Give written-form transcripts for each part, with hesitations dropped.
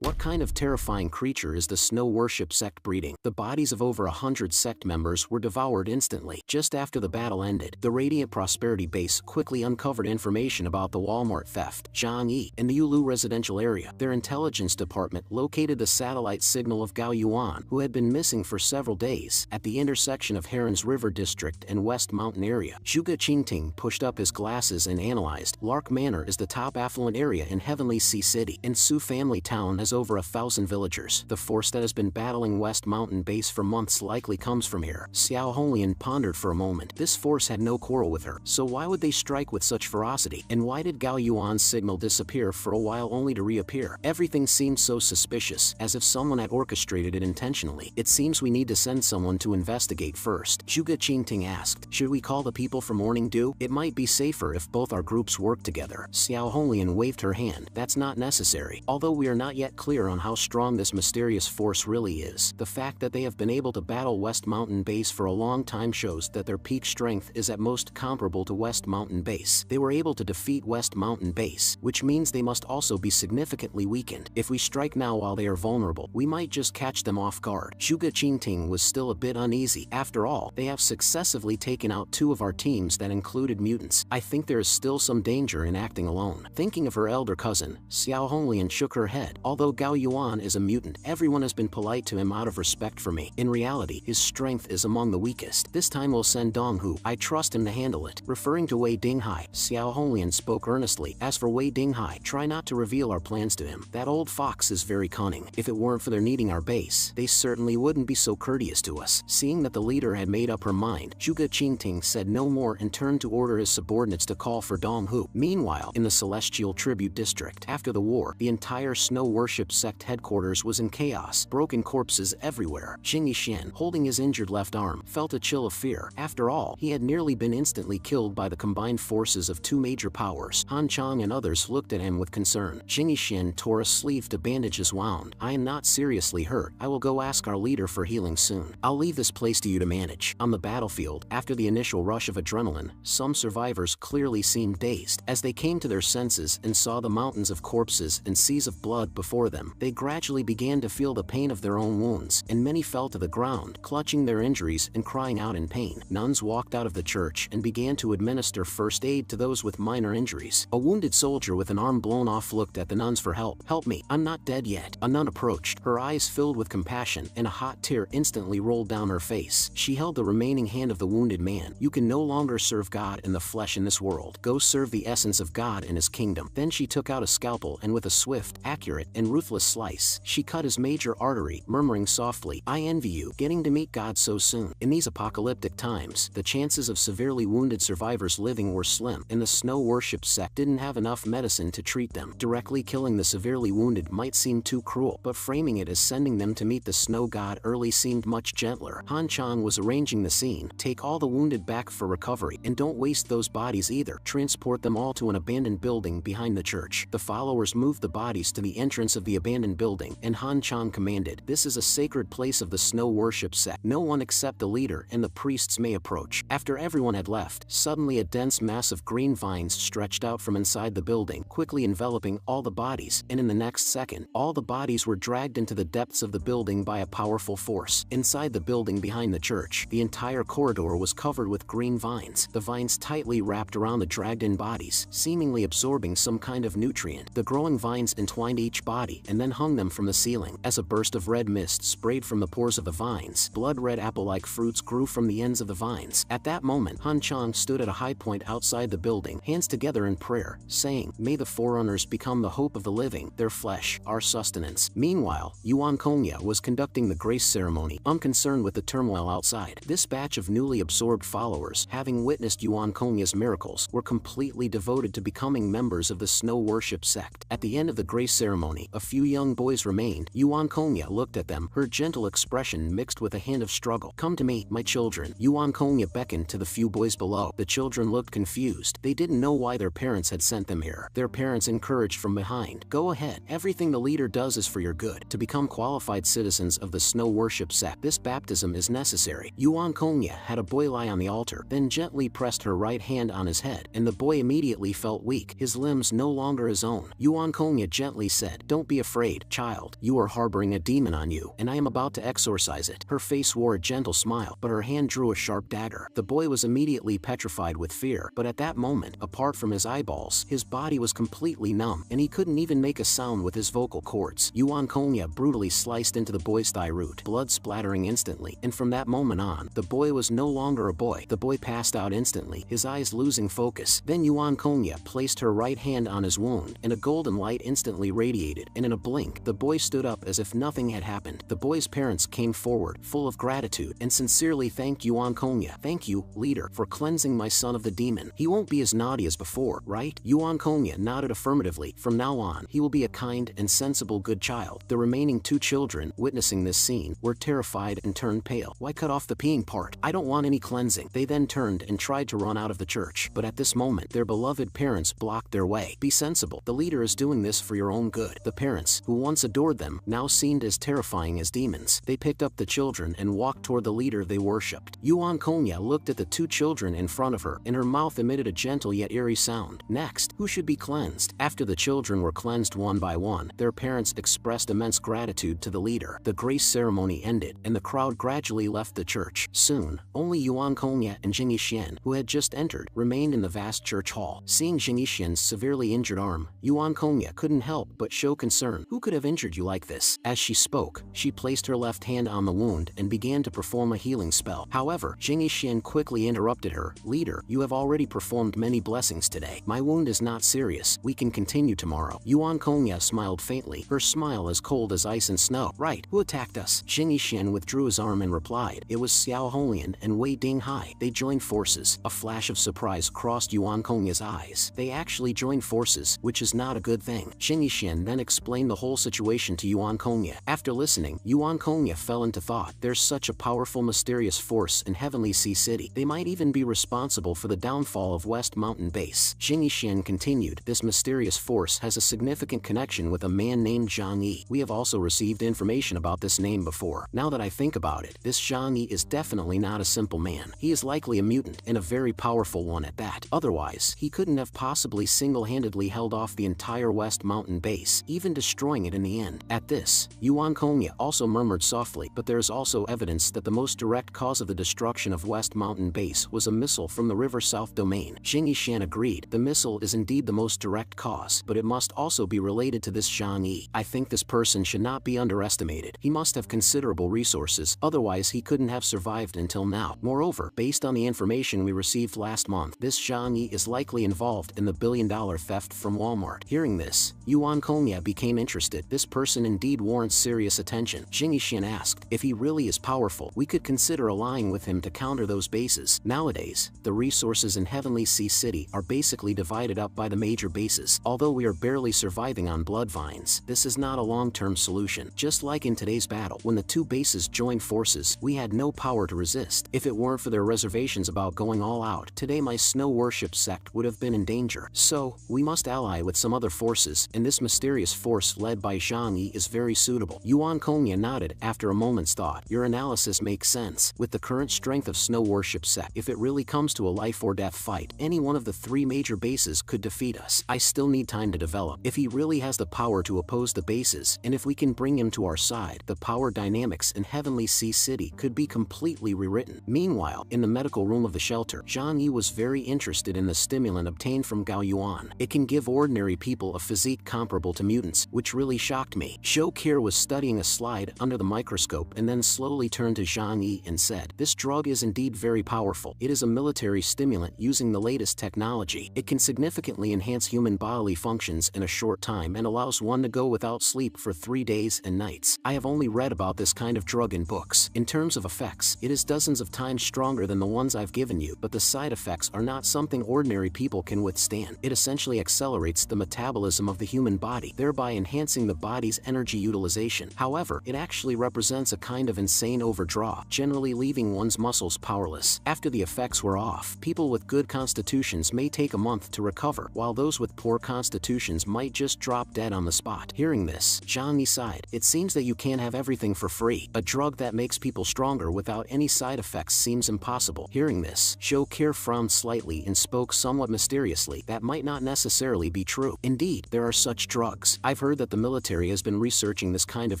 What kind of terrifying creature is the snow worship sect breeding? The bodies of over 100 sect members were devoured instantly. Just after the battle ended, the Radiant Prosperity Base quickly uncovered information about the Walmart theft, Zhangyi, in the Yulu residential area. Their intelligence department located the satellite signal of Gao Yuan, who had been missing for several days, at the intersection of Heron's River District and West Mountain area. Zhuge Qingting pushed up his glasses and analyzed. Lark Manor is the top affluent area in Heavenly Sea City, and Su Family Town has over 1,000 villagers. The force that has been battling West Mountain Base for months likely comes from here. Xiao Honglian pondered for a moment. This force had no quarrel with her, so why would they strike with such ferocity? And why did Gao Yuan's signal disappear for a while only to reappear? Everything seemed so suspicious, as if someone had orchestrated it intentionally. It seems we need to send someone to investigate first, Zhuge Qingting asked. Should we call the people from Morning Dew? It might be safer if both our groups work together. Xiao Honglian waved her hand. That's not necessary. Although we are not yet clear on how strong this mysterious force really is, the fact that they have been able to battle West Mountain Base for a long time shows that their peak strength is at most comparable to West Mountain Base. They were able to defeat West Mountain Base, which means they must also be significantly weakened. If we strike now while they are vulnerable, we might just catch them off guard. Zhuge Qingting was still a bit uneasy. After all, they have successively taken out 2 of our teams that included mutants. I think there is still some danger in acting alone. Thinking of her elder cousin, Xiao Honglian shook her head. Although Gao Yuan is a mutant, everyone has been polite to him out of respect for me. In reality, his strength is among the weakest. This time we'll send Dong Hu. I trust him to handle it. Referring to Wei Dinghai, Xiao Honglian spoke earnestly. As for Wei Dinghai, try not to reveal our plans to him. That old fox is very cunning. If it weren't for their needing our base, they certainly wouldn't be so courteous to us. Seeing that the leader had made up her mind, Zhuge Qingting said no more and turned to order his subordinates to call for Dong Hu. Meanwhile, in the Celestial Tribute District, after the war, the entire snow worship sect headquarters was in chaos, broken corpses everywhere. Jing Yishan, holding his injured left arm, felt a chill of fear. After all, he had nearly been instantly killed by the combined forces of 2 major powers. Han Chang and others looked at him with concern. Jing Yishan tore a sleeve to bandage his wound. I am not seriously hurt. I will go ask our leader for healing soon. I'll leave this place to you to manage. On the battlefield, after the initial rush of adrenaline, some survivors clearly seemed dazed. As they came to their senses and saw the mountains of corpses and seas of blood before them, they gradually began to feel the pain of their own wounds, and many fell to the ground, clutching their injuries and crying out in pain. Nuns walked out of the church and began to administer first aid to those with minor injuries. A wounded soldier with an arm blown off looked at the nuns for help. Help me, I'm not dead yet. A nun approached, her eyes filled with compassion, and a hot tear instantly rolled down her face. She held the remaining hand of the wounded man. You can no longer serve God in the flesh in this world. Go serve the essence of God in his kingdom. Then she took out a scalpel and with a swift, accurate, and ruthless slice, she cut his major artery, murmuring softly, I envy you, getting to meet God so soon. In these apocalyptic times, the chances of severely wounded survivors living were slim, and the snow worship sect didn't have enough medicine to treat them. Directly killing the severely wounded might seem too cruel, but framing it as sending them to meet the snow god early seemed much gentler. Han Chang was arranging the scene. Take all the wounded back for recovery, and don't waste those bodies either. Transport them all to an abandoned building behind the church. The followers moved the bodies to the entrance of the abandoned building, and Han Chang commanded, this is a sacred place of the snow worship sect. No one except the leader and the priests may approach. After everyone had left, suddenly a dense mass of green vines stretched out from inside the building, quickly enveloping all the bodies, and in the next second, all the bodies were dragged into the depths of the building by a powerful force. Inside the building behind the church, the entire corridor was covered with green vines. The vines tightly wrapped around the dragged-in bodies, seemingly absorbing some kind of nutrient. The growing vines entwined each body and then hung them from the ceiling. As a burst of red mist sprayed from the pores of the vines, blood-red apple-like fruits grew from the ends of the vines. At that moment, Han Chang stood at a high point outside the building, hands together in prayer, saying, May the Forerunners become the hope of the living, their flesh, our sustenance. Meanwhile, Yuan Kongya was conducting the grace ceremony, unconcerned with the turmoil outside. This batch of newly absorbed followers, having witnessed Yuan Kongya's miracles, were completely devoted to becoming members of the snow worship sect. At the end of the grace ceremony, a few young boys remained. Yuan Kongya looked at them, her gentle expression mixed with a hint of struggle. Come to me, my children. Yuan Kongya beckoned to the few boys below. The children looked confused. They didn't know why their parents had sent them here. Their parents encouraged from behind. Go ahead. Everything the leader does is for your good. To become qualified citizens of the snow worship sect, this baptism is necessary. Yuan Kongya had a boy lie on the altar, then gently pressed her right hand on his head, and the boy immediately felt weak, his limbs no longer his own. Yuan Kongya gently said, Don't Don't be afraid, child. You are harboring a demon on you, and I am about to exorcise it. Her face wore a gentle smile, but her hand drew a sharp dagger. The boy was immediately petrified with fear, but at that moment, apart from his eyeballs, his body was completely numb, and he couldn't even make a sound with his vocal cords. Yuan Kongya brutally sliced into the boy's thigh root, blood splattering instantly, and from that moment on, the boy was no longer a boy. The boy passed out instantly, his eyes losing focus. Then Yuan Kongya placed her right hand on his wound, and a golden light instantly radiated, and in a blink, the boy stood up as if nothing had happened. The boy's parents came forward, full of gratitude, and sincerely thanked Yuan Kongya. Thank you, leader, for cleansing my son of the demon. He won't be as naughty as before, right? Yuan Kongya nodded affirmatively. From now on, he will be a kind and sensible good child. The remaining two children, witnessing this scene, were terrified and turned pale. Why cut off the peeing part? I don't want any cleansing. They then turned and tried to run out of the church, but at this moment, their beloved parents blocked their way. Be sensible. The leader is doing this for your own good. The parents, who once adored them, now seemed as terrifying as demons. They picked up the children and walked toward the leader they worshipped. Yuan Kongya looked at the two children in front of her, and her mouth emitted a gentle yet eerie sound. Next, who should be cleansed? After the children were cleansed one by one, their parents expressed immense gratitude to the leader. The grace ceremony ended, and the crowd gradually left the church. Soon, only Yuan Kongya and Jing Yixian, who had just entered, remained in the vast church hall. Seeing Jing Yixian's severely injured arm, Yuan Kongya couldn't help but show concern. Who could have injured you like this? As she spoke, she placed her left hand on the wound and began to perform a healing spell. However, Jing Yixian quickly interrupted her. Leader, you have already performed many blessings today. My wound is not serious. We can continue tomorrow. Yuan Kongya smiled faintly, her smile as cold as ice and snow. Right, who attacked us? Jing Yixian withdrew his arm and replied. It was Xiao Holian and Wei Dinghai. They joined forces. A flash of surprise crossed Yuan Kongya's eyes. They actually joined forces, which is not a good thing. Jing Yixian then explained the whole situation to Yuan Kongya. After listening, Yuan Kongya fell into thought. There's such a powerful mysterious force in Heavenly Sea City. They might even be responsible for the downfall of West Mountain Base. Jing Yixian continued. This mysterious force has a significant connection with a man named Zhang Yi. We have also received information about this name before. Now that I think about it, this Zhang Yi is definitely not a simple man. He is likely a mutant, and a very powerful one at that. Otherwise, he couldn't have possibly single-handedly held off the entire West Mountain Base, even destroying it in the end. At this, Yuan Kongya also murmured softly, but there is also evidence that the most direct cause of the destruction of West Mountain Base was a missile from the River South Domain. Jing Yixian agreed. The missile is indeed the most direct cause, but it must also be related to this Zhang Yi. I think this person should not be underestimated. He must have considerable resources, otherwise he couldn't have survived until now. Moreover, based on the information we received last month, this Zhang Yi is likely involved in the billion-dollar theft from Walmart. Hearing this, Yuan Kongya became interested. This person indeed warrants serious attention. Jing Yixian asked, if he really is powerful, we could consider allying with him to counter those bases. Nowadays, the resources in Heavenly Sea City are basically divided up by the major bases. Although we are barely surviving on blood vines, this is not a long-term solution. Just like in today's battle, when the two bases joined forces, we had no power to resist. If it weren't for their reservations about going all out, today my snow worship sect would have been in danger. So, we must ally with some other forces, and this mysterious force led by Zhang Yi is very suitable. Yuan Kongya nodded after a moment's thought. Your analysis makes sense. With the current strength of snow worship sect, if it really comes to a life or death fight, any one of the three major bases could defeat us. I still need time to develop. If he really has the power to oppose the bases, and if we can bring him to our side, the power dynamics in Heavenly Sea City could be completely rewritten. Meanwhile, in the medical room of the shelter, Zhang Yi was very interested in the stimulant obtained from Gao Yuan. It can give ordinary people a physique comparable to mutants, which really shocked me. Zhou Kir was studying a slide under the microscope and then slowly turned to Zhang Yi and said, this drug is indeed very powerful. It is a military stimulant using the latest technology. It can significantly enhance human bodily functions in a short time and allows one to go without sleep for 3 days and nights. I have only read about this kind of drug in books. In terms of effects, it is dozens of times stronger than the ones I've given you, but the side effects are not something ordinary people can withstand. It essentially accelerates the metabolism of the human body, thereby enhancing the body's energy utilization. However, it actually represents a kind of insane overdraw, generally leaving one's muscles powerless. After the effects wear off, people with good constitutions may take a month to recover, while those with poor constitutions might just drop dead on the spot. Hearing this, Zhang Yi sighed. It seems that you can't have everything for free. A drug that makes people stronger without any side effects seems impossible. Hearing this, Zhou Kir frowned slightly and spoke somewhat mysteriously. That might not necessarily be true. Indeed, there are such drugs. I've I've heard that the military has been researching this kind of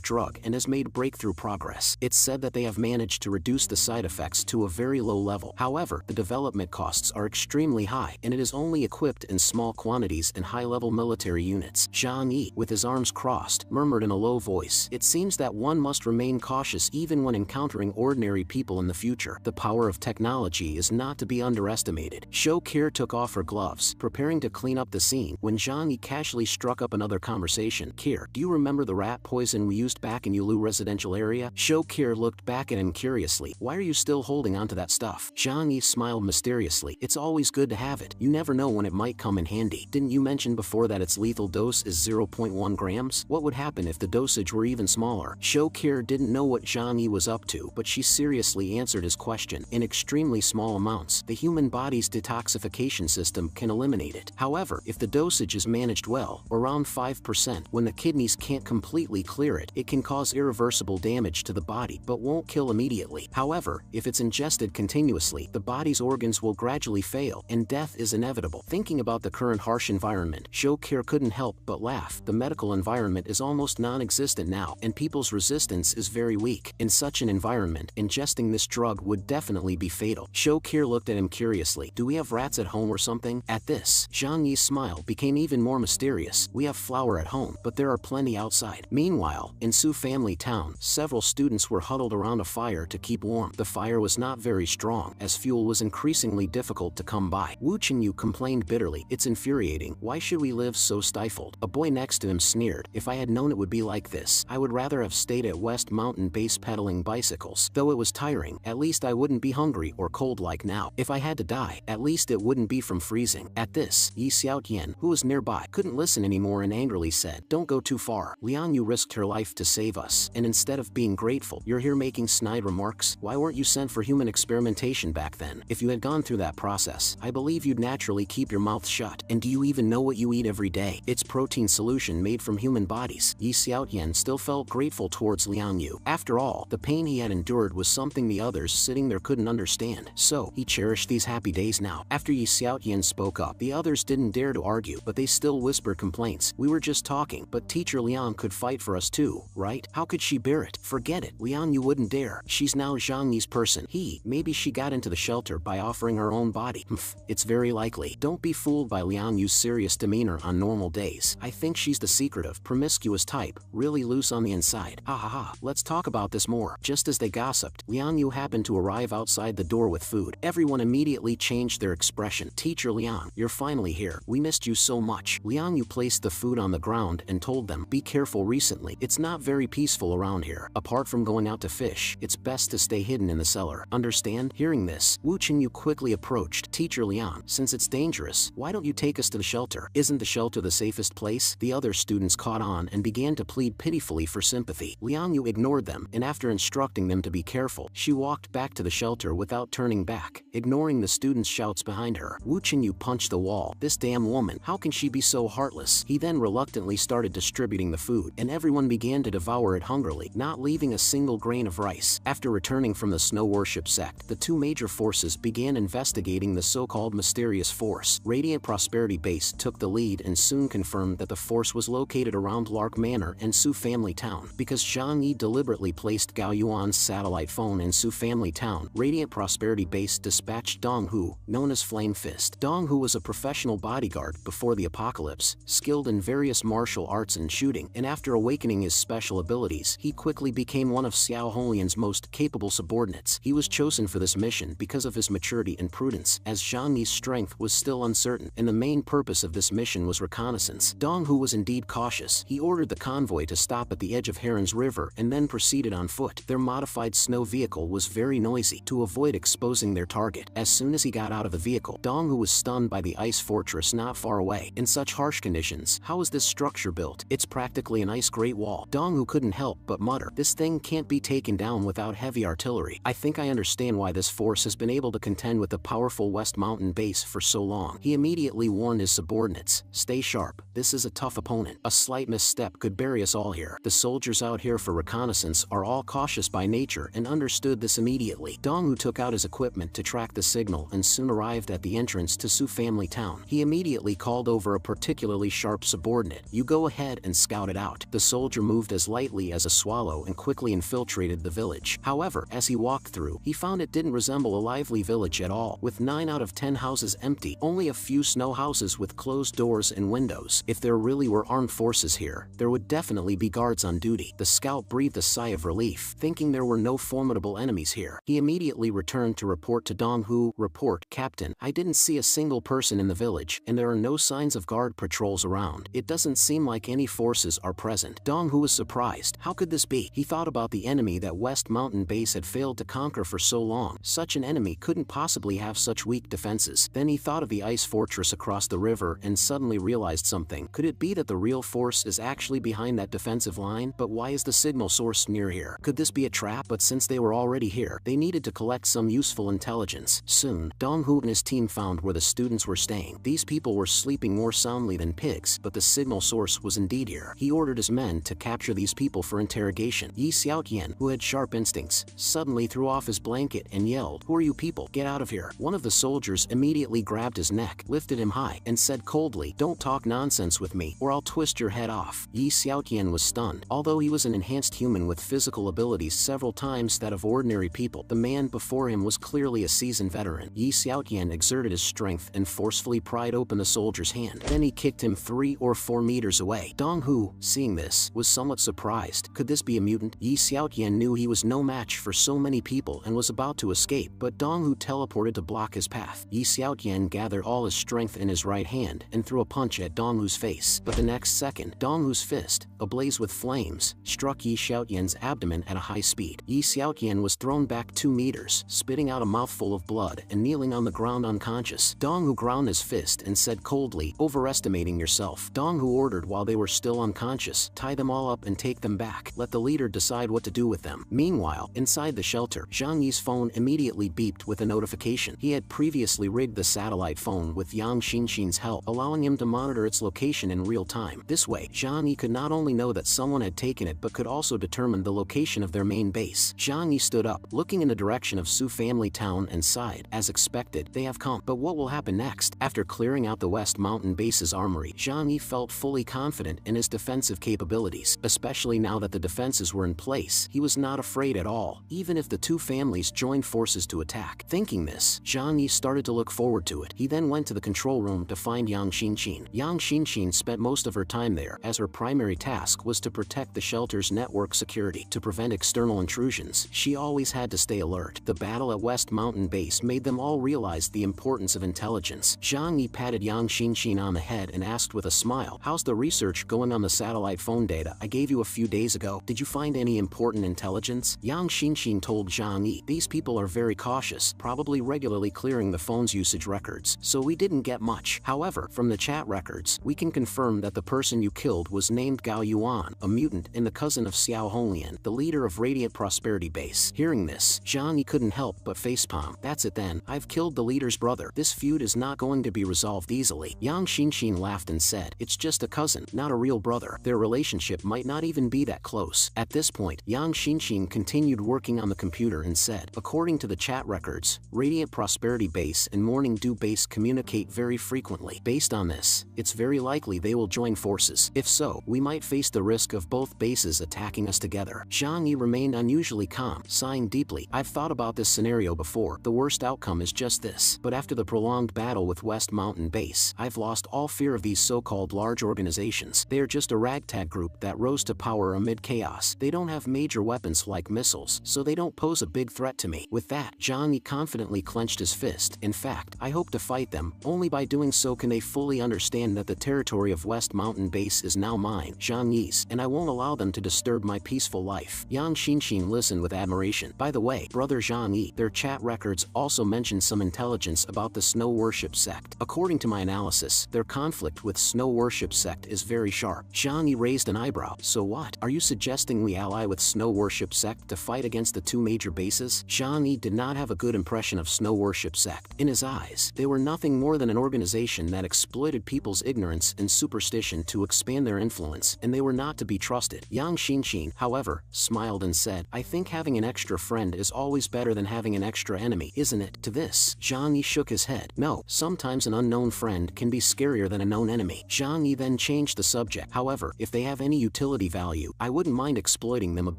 drug and has made breakthrough progress. It's said that they have managed to reduce the side effects to a very low level. However, the development costs are extremely high, and it is only equipped in small quantities in high-level military units. Zhang Yi, with his arms crossed, murmured in a low voice, "It seems that one must remain cautious even when encountering ordinary people in the future. The power of technology is not to be underestimated." Shou Kir took off her gloves, preparing to clean up the scene, when Zhang Yi casually struck up another conversation. "Kir, do you remember the rat poison we used back in Yulu residential area?" Shou Kir looked back at him curiously. "Why are you still holding on to that stuff?" Zhang Yi smiled mysteriously. "It's always good to have it. You never know when it might come in handy. Didn't you mention before that its lethal dose is 0.1 grams? What would happen if the dosage were even smaller?" Shou Kir didn't know what Zhang Yi was up to, but she seriously answered his question. "In extremely small amounts, the human body's detoxification system can eliminate it. However, if the dosage is managed well, around 5%, when the kidneys can't completely clear it, it can cause irreversible damage to the body but won't kill immediately. However, if it's ingested continuously, the body's organs will gradually fail, and death is inevitable." Thinking about the current harsh environment, Shou Kir couldn't help but laugh. The medical environment is almost non-existent now, and people's resistance is very weak. In such an environment, ingesting this drug would definitely be fatal. Shou Kir looked at him curiously. "Do we have rats at home or something?" At this, Zhang Yi's smile became even more mysterious. "We have flour at home, but there are plenty outside." Meanwhile, in Su Family Town, several students were huddled around a fire to keep warm. The fire was not very strong, as fuel was increasingly difficult to come by. Wu Chenyu complained bitterly. "It's infuriating. Why should we live so stifled?" A boy next to him sneered. "If I had known it would be like this, I would rather have stayed at West Mountain Base pedaling bicycles. Though it was tiring, at least I wouldn't be hungry or cold like now. If I had to die, at least it wouldn't be from freezing." At this, Yi Xiaotian, who was nearby, couldn't listen anymore and angrily said, "Don't go too far. Liang Yu risked her life to save us, and instead of being grateful, you're here making snide remarks? Why weren't you sent for human experimentation back then? If you had gone through that process, I believe you'd naturally keep your mouth shut. And do you even know what you eat every day? It's protein solution made from human bodies." Yi Xiaotian still felt grateful towards Liang Yu. After all, the pain he had endured was something the others sitting there couldn't understand. So, he cherished these happy days now. After Yi Xiaotian spoke up, the others didn't dare to argue, but they still whispered complaints. "We were just talking, but Teacher Liang could fight for us too, right? How could she bear it? Forget it. Liang Yu wouldn't dare. She's now Zhang Yi's person. Maybe she got into the shelter by offering her own body. It's very likely. Don't be fooled by Liang Yu's serious demeanor on normal days. I think she's the secretive, promiscuous type, really loose on the inside. Ha ha ha. Let's talk about this more." Just as they gossiped, Liang Yu happened to arrive outside the door with food. Everyone immediately changed their expression. "Teacher Liang, you're finally here. We missed you so much." Liang Yu placed the food on the ground and told them, "Be careful recently. It's not very peaceful around here. Apart from going out to fish, it's best to stay hidden in the cellar. Understand?" Hearing this, Wu Chenyu quickly approached. "Teacher Liang, since it's dangerous, why don't you take us to the shelter? Isn't the shelter the safest place?" The other students caught on and began to plead pitifully for sympathy. Liang Yu ignored them, and after instructing them to be careful, she walked back to the shelter without turning back, ignoring the students' shouts behind her. Wu Chenyu punched the wall. "This damn woman, how can she be so heartless?" He then reluctantly started distributing the food, and everyone began to devour it hungrily, not leaving a single grain of rice. After returning from the snow worship sect, the two major forces began investigating the so-called mysterious force. Radiant Prosperity Base took the lead and soon confirmed that the force was located around Lark Manor and Su Family Town. Because Zhang Yi deliberately placed Gao Yuan's satellite phone in Su Family Town, Radiant Prosperity Base dispatched Dong Hu, known as Flame Fist. Dong Hu was a professional bodyguard before the apocalypse, skilled in various martial arts and shooting, and after awakening his special abilities, he quickly became one of Xiao Holian's most capable subordinates. He was chosen for this mission because of his maturity and prudence, as Zhang Yi's strength was still uncertain, and the main purpose of this mission was reconnaissance. Dong Hu was indeed cautious. He ordered the convoy to stop at the edge of Heron's River and then proceeded on foot. Their modified snow vehicle was very noisy, to avoid exposing their target. As soon as he got out of the vehicle, Dong Hu was stunned by the ice fortress not far away. In such harsh conditions, how is this structure built? It's practically an ice great wall. Dong Hu couldn't help but mutter, "This thing can't be taken down without heavy artillery. I think I understand why this force has been able to contend with the powerful West Mountain Base for so long." He immediately warned his subordinates, "Stay sharp. This is a tough opponent. A slight misstep could bury us all here." The soldiers out here for reconnaissance are all cautious by nature and understood this immediately. Dong Hu took out his equipment to track the signal and soon arrived at the entrance to Su Family Town. He immediately called over a particularly sharp subordinate. "You go ahead and scout it out. The soldier moved as lightly as a swallow and quickly infiltrated the village. However, as he walked through, he found it didn't resemble a lively village at all, with 9 out of 10 houses empty, only a few snow houses with closed doors and windows. If there really were armed forces here, there would definitely be guards on duty. The scout breathed a sigh of relief, thinking there were no formidable enemies here. He immediately returned to report to Dong Hu. Report, Captain, I didn't see a single person in the village, and there are no signs of guard patrols around. It doesn't seem like any forces are present. Dong Hu was surprised. How could this be? He thought about the enemy that West Mountain Base had failed to conquer for so long. Such an enemy couldn't possibly have such weak defenses. Then he thought of the ice fortress across the river and suddenly realized something. Could it be that the real force is actually behind that defensive line? But why is the signal source near here? Could this be a trap? But since they were already here, they needed to collect some useful intelligence. Soon, Dong Hu and his team found where the students were staying. These people were sleeping more soundly than pigs, but the signal source was indeed here. He ordered his men to capture these people for interrogation. Yi Xiaotian, who had sharp instincts, suddenly threw off his blanket and yelled, "Who are you people? Get out of here." One of the soldiers immediately grabbed his neck, lifted him high, and said coldly, "Don't talk nonsense with me, or I'll twist your head off." Yi Xiaotian was stunned. Although he was an enhanced human with physical abilities several times that of ordinary people, the man before him was clearly a seasoned veteran. Yi Xiaotian exerted his strength and forcefully pried open the soldier's hand. Then he kicked him 3 or 4 meters away. Dong Hu, seeing this, was somewhat surprised. Could this be a mutant? Yi Xiaotian knew he was no match for so many people and was about to escape, but Dong Hu teleported to block his path. Yi Xiaotian gathered all his strength in his right hand and threw a punch at Dong Hu's face. But the next second, Dong Hu's fist, ablaze with flames, struck Yi Xiaotian's abdomen at a high speed. Yi Xiaotian was thrown back 2 meters, spitting out a mouthful of blood and kneeling on the ground unconscious. Dong Hu ground his fist and said coldly, "Overestimating yourself." Dong Hu ordered while they were still unconscious, "Tie them all up and take them back. Let the leader decide what to do with them." Meanwhile, inside the shelter, Zhang Yi's phone immediately beeped with a notification. He had previously rigged the satellite phone with Yang Xinxin's help, allowing him to monitor its location in real time. This way, Zhang Yi could not only know that someone had taken it but could also determine the location of their main base. Zhang Yi stood up, looking in the direction of Su Family Town and sighed. As expected, they have come. But what will happen next? After clearing out the West Mountain Base's armory, Zhang Yi felt fully confident in his defensive capabilities, especially now that the defenses were in place. He was not afraid at all, even if the two families joined forces to attack. Thinking this, Zhang Yi started to look forward to it. He then went to the control room to find Yang Xinxin. Yang Xinxin spent most of her time there, as her primary task was to protect the shelter's network security. To prevent external intrusions, she always had to stay alert. The battle at West Mountain Base made them all realize the importance of intelligence. Zhang Yi patted Yang Xinxin on the head and asked with a smile, "How's the research going on the satellite phone data I gave you a few days ago? Did you find any important intelligence?" Yang Xinxin told Zhang Yi, "These people are very cautious, probably regularly clearing the phone's usage records, so we didn't get much. However, from the chat records, we can confirm that the person you killed was named Gao Yuan, a mutant and the cousin of Xiao Honglian, the leader of Radiant Prosperity Base." Hearing this, Zhang Yi couldn't help but facepalm. "That's it then. I've killed the leader's brother. This feud is not going to be resolved easily." Yang Xinxin laughed and said, "It's just a cousin, not a real brother. Their relationship might not even be that close." At this point, Yang Xinxin continued working on the computer and said, "According to the chat records, Radiant Prosperity Base and Morning Dew Base communicate very frequently. Based on this, it's very likely they will join forces. If so, we might face the risk of both bases attacking us together." Zhang Yi remained unusually calm, sighing deeply. "I've thought about this scenario before. The worst outcome is just this. But after the prolonged battle with West Mountain Base, I've lost all fear of these so-called large organizations. They are just a ragtag group that rose to power amid chaos. They don't have major weapons like missiles, so they don't pose a big threat to me." With that, Zhang Yi confidently clenched his fist. "In fact, I hope to fight them. Only by doing so can they fully understand that the territory of West Mountain Base is now mine, Zhang Yi's, and I won't allow them to disturb my peaceful life." Yang Xinxin listened with admiration. "By the way, brother Zhang Yi, their chat records also mention some intelligence about the Snow Worship Sect. According to my analysis, their conflict with Snow Worship Sect is very sharp." Zhang Yi raised an eyebrow. "So what? Are you suggesting we ally with Snow Worship Sect to fight against the two major bases?" Zhang Yi did not have a good impression of Snow Worship Sect. In his eyes, they were nothing more than an organization that exploited people's ignorance and superstition to expand their influence, and they were not to be trusted. Yang Xinxin, however, smiled and said, "I think having an extra friend is always better than having an extra enemy, isn't it?" To this, Zhang Yi shook his head. "No, sometimes an unknown friend can be scarier than a known enemy." Zhang Yi then changed changed the subject. However, if they have any utility value, I wouldn't mind exploiting them a